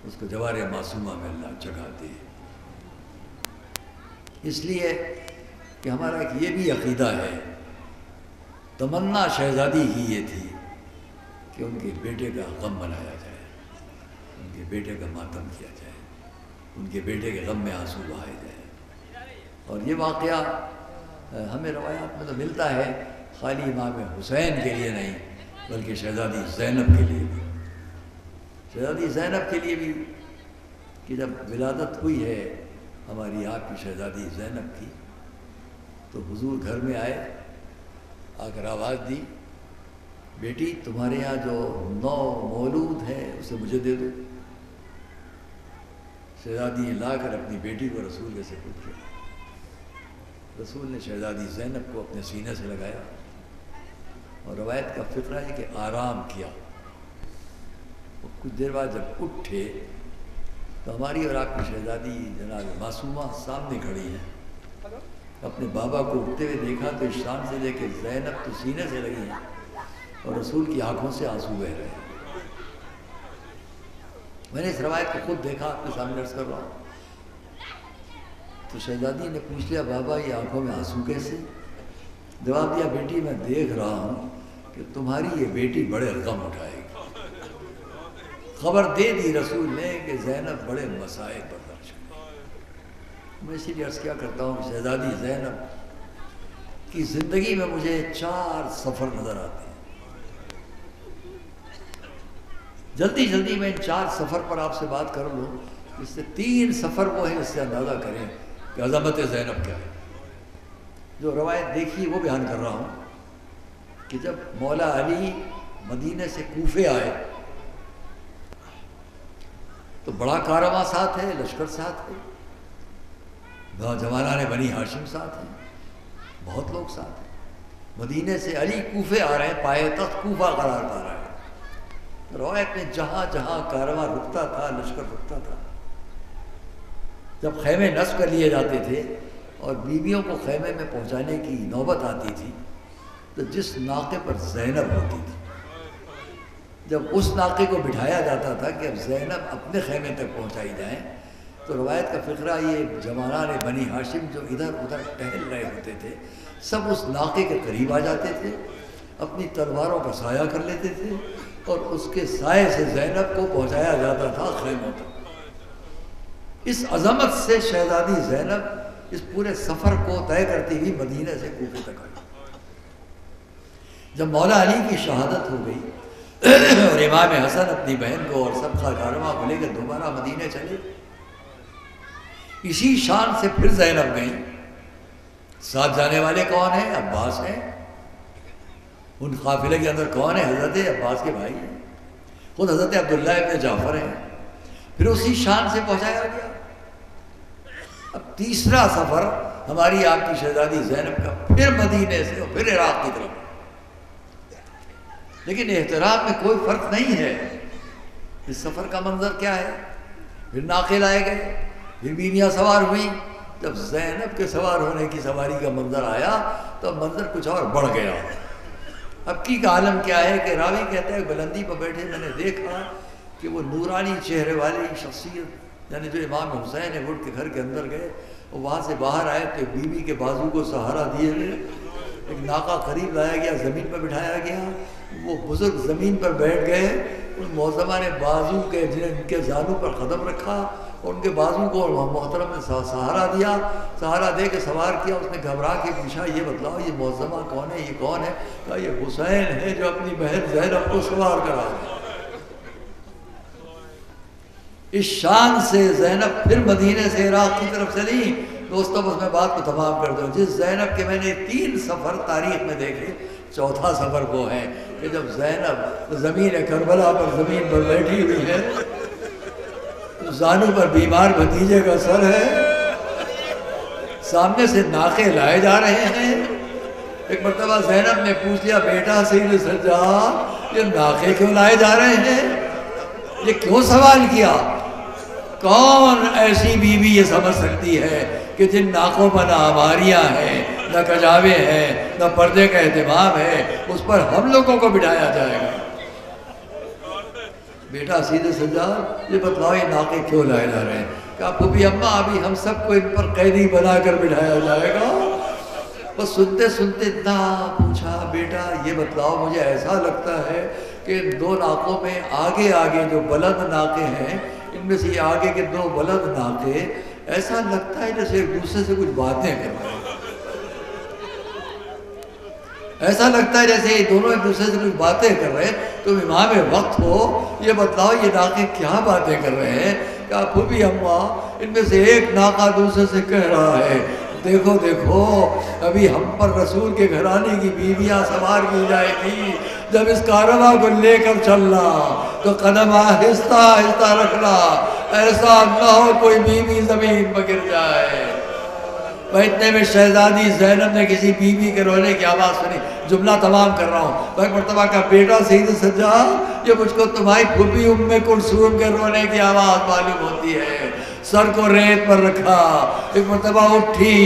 اس کو جوار معصومہ میں اللہ جگاتے ہیں۔ اس لیے کہ ہمارا ایک یہ بھی عقیدہ ہے، تمنا شہزادی کی یہ تھی کہ ان کے بیٹے کا غم منایا جائے، ان کے بیٹے کا ماتم کیا جائے، ان کے بیٹے کے غم میں آنسو بہائے جائے۔ اور یہ واقعہ ہمیں روایات میں تو ملتا ہے، خالی امام حسین کے لیے نہیں بلکہ شہزادی زینب کے لیے بھی، شہزادی زینب کے لیے بھی، کہ جب ولادت ہوئی ہے ہماری آپ کی شہزادی زینب کی تو حضور گھر میں آئے، آ کر آواز دی، بیٹی تمہارے یہاں جو نو مولود ہے اسے مجھے دے دو۔ شہزادی نے لا کر اپنی بیٹی کو رسول کے سپرد کیا۔ رسول نے شہزادی زینب کو اپنے سینے سے لگایا اور روایت کا فقرہ ہے کہ آرام کیا۔ اور کچھ دیر بعد جب اٹھے تو ہماری اور آپ کی شہزادی جناب معصومہ سامنے کھڑی ہے، اپنے بابا کو اٹھتے ہوئے دیکھا تو شان سے دیکھے زینب تو سینے سے لگی ہیں اور رسول کی آنکھوں سے آنسو بہ رہے ہیں۔ میں نے اس روایت کو خود دیکھا، آپ کے سامنے عرض کر رہا ہوں۔ تو شہزادی نے پوچھ لیا بابا یہ آنکھوں میں آنسو کیسے؟ جواب دیا بیٹی میں دیکھ رہا ہوں کہ تمہاری یہ بیٹی بڑے غم اٹھائے گی۔ خبر دے دی رسول نے کہ زینب بڑے مسائل برداشت کرے۔ میں اسی لیے عرض کیا کرتا ہوں کہ شہزادی زینب کی زندگی میں مجھے 4 سفر نظر آتے ہیں۔ جلدی جلدی میں ان 4 سفر پر آپ سے بات کر لوں، اس سے 3 سفر وہ ہیں، اس سے اندازہ کریں کہ عظمت زینب کیا ہے۔ جو روایت دیکھی وہ بیان کر رہا ہوں کہ جب مولا علی مدینے سے کوفے آئے تو بڑا کارواں ساتھ ہے، لشکر ساتھ ہے، جوانان بنی ہاشم ساتھ ہیں، بہت لوگ ساتھ ہیں۔ مدینے سے علی کوفے آ رہے ہیں، پائے تخت کوفہ قرار پا رہا ہے۔ روایت میں جہاں جہاں کارواں رکتا تھا لشکر رکتا تھا، جب خیمے نصب کر لیے جاتے تھے اور بیویوں کو خیمے میں پہنچانے کی نوبت آتی تھی تو جس ناقے پر زینب ہوتی تھی، جب اس ناقے کو بٹھایا جاتا تھا کہ اب زینب اپنے خیمے تک پہنچائی جائیں، تو روایت کا فقرہ یہ جوانان بنی ہاشم جو ادھر ادھر ٹہل رہے ہوتے تھے سب اس ناقے کے قریب آ جاتے تھے، اپنی تلواروں کا سایہ کر لیتے تھے اور اس کے سائے سے زینب کو پہنچایا جاتا تھا خیموں تک۔ اس عظمت سے شہزادی زینب اس پورے سفر کو طے کرتی ہوئی مدینے سے کوفے تک آئی۔ جب مولا علی کی شہادت ہو گئی اور امام حسن اپنی بہن کو اور سب کارواں کو لے کر دوبارہ مدینے چلے، اسی شان سے پھر زینب گئیں۔ ساتھ جانے والے کون ہیں؟ عباس ہیں۔ ان قافلے کے اندر کون ہے؟ حضرت عباس کے بھائی ہیں، خود حضرت عبداللہ ابن جعفر ہیں۔ پھر اسی شان سے پہنچایا گیا۔ اب تیسرا سفر ہماری آپ کی شہزادی زینب کا پھر مدینے سے اور پھر عراق کی طرف، لیکن احترام میں کوئی فرق نہیں ہے۔ اس سفر کا منظر کیا ہے؟ پھر ناقے لائے گئے، پھر بیویاں سوار ہوئیں۔ جب زینب کے سوار ہونے کی سواری کا منظر آیا تو منظر کچھ اور بڑھ گیا۔ اب کی کا عالم کیا ہے کہ راوی کہتا ہے بلندی پر بیٹھے میں نے دیکھا کہ وہ نورانی چہرے والی شخصیت یعنی جو امام حسین ہے اٹھ کے گھر کے اندر گئے، اور وہاں سے باہر آئے تو بیوی کے بازو کو سہارا دیے ہوئے ایک ناقہ قریب لایا گیا، زمین پر بٹھایا گیا۔ وہ بزرگ زمین پر بیٹھ گئے، ان معظمہ نے بازو کے جن کے زانو پر قدم رکھا اور ان کے بازو کو محترم نے سہارا دیا، سہارا دے کے سوار کیا. اس نے گھبرا کے پوچھا یہ بتلاؤ یہ معظمہ کون ہے، یہ کون ہے؟ کہا یہ حسین ہے جو اپنی بہن زینب کو سوار کرا دیا. اس شان سے زینب پھر مدینے سے عراق کی طرف چلی. دوستوں بس میں بات کو تمام کر دوں. جس زینب کے میں نے 3 سفر تاریخ میں دیکھے، چوتھا سفر وہ ہے کہ جب زینب زمین کربلا پر زمین پر بیٹھی ہوئی ہے، زانو پر بیمار بھتیجے کا سر ہے، سامنے سے ناقے لائے جا رہے ہیں. ایک مرتبہ زینب نے پوچھ لیا بیٹا سید سجاد یہ ناقے کیوں لائے جا رہے ہیں؟ یہ کیوں سوال کیا؟ کون ایسی بیوی یہ سمجھ سکتی ہے کہ جن ناقوں پر نہ آواریاں ہیں، نہ کجاوے ہیں، نہ پردے کا اہتمام ہے، اس پر ہم لوگوں کو بٹھایا جائے گا؟ بیٹا سید سجاد یہ بتلاؤ یہ ناقے کیوں لائے جا رہے ہیں؟ کہا پھوپھی اماں ابھی ہم سب کو ان پر قیدی بنا کر بٹھایا جائے گا. بس سنتے سنتے اتنا پوچھا بیٹا یہ بتلاؤ مجھے ایسا لگتا ہے کہ 2 ناقوں میں آگے آگے جو بلند ناقے ہیں، ان میں سے یہ آگے کے 2 بلند ناقے ایسا لگتا ہے جیسے ایک دوسرے سے کچھ باتیں کر رہے ہیں. ایسا لگتا ہے جیسے یہ دونوں ایک دوسرے سے کچھ باتیں کر رہے ہیں. تم امام وقت ہو، یہ بتلاؤ یہ ناقے کیا باتیں کر رہے ہیں؟ کہا پھوپھی اماں ان میں سے ایک ناقہ دوسرے سے کہہ رہا ہے دیکھو دیکھو ابھی ہم پر رسول کے گھرانے کی بیویاں سوار کی جائے گی، جب اس کارواں کو لے کر چلنا تو قدم آہستہ آہستہ رکھنا، ایسا نہ ہو کوئی بیوی زمین پر گر جائے. میں اتنے میں شہزادی زینب نے کسی بیوی کے رونے کی آواز سنی. جملہ تمام کر رہا ہوں. میں ایک مرتبہ کا بیٹا سید سجاد یہ مجھ کو تمہاری پھوپھی ام کلثوم کے رونے کی آواز معلوم ہوتی ہے. سر کو ریت پر رکھا، ایک مرتبہ اٹھی،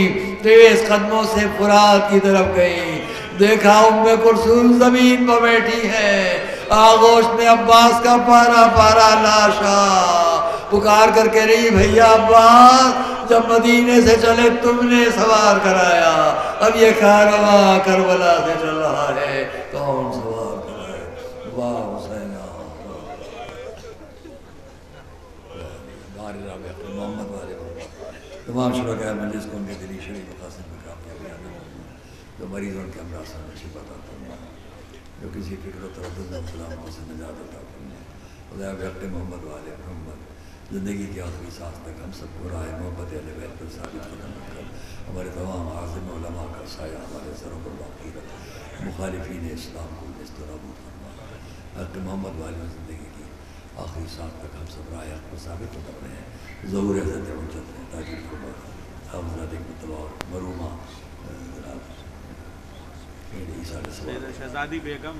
تیز قدموں سے فرات کی طرف گئی، دیکھا ام کلثوم زمین پر بیٹھی ہے، آغوش میں عباس کا پارا پارا لاشا. پکار کر کہہ رہی بھیا عباس جب مدینے سے چلے تم نے سوار کرایا، اب یہ کارواں کربلا سے چل رہا ہے، کون سوار کرائے؟ واہ حسین محمد والے تمام شرکاء مجلس کو ان کے دلی شریف مقاصد میں کامیابی جو مریضوں کے امراض سے نصیب عطا فرما، جو کسی فکر و تردد میں مبتلا ہوں سے نجات عطا فرما. خدا بحق محمد والے محمد زندگی کی آخری سانس تک ہم سب کو راہ محبت اہل بیت پر ثابت قدم رکھ کر ہمارے تمام عازم علماء کا سایہ ہمارے سروں پر باقی رکھ، مخالفین اسلام کو نست و نابود فرما. حق محمد والے زندگی کی آخری سانس تک ہم سب راہ حق پر ثابت قدم رہے ہیں. ظہور حضرت حجت نے تاجر فرما حافظات مطلع مرومہ شہزادی بیگم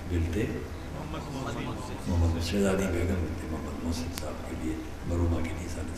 بنتے محمد شہزادی بیگم بنتے محمد محسن صاحب کے لیے مرومہ کی نیسا نے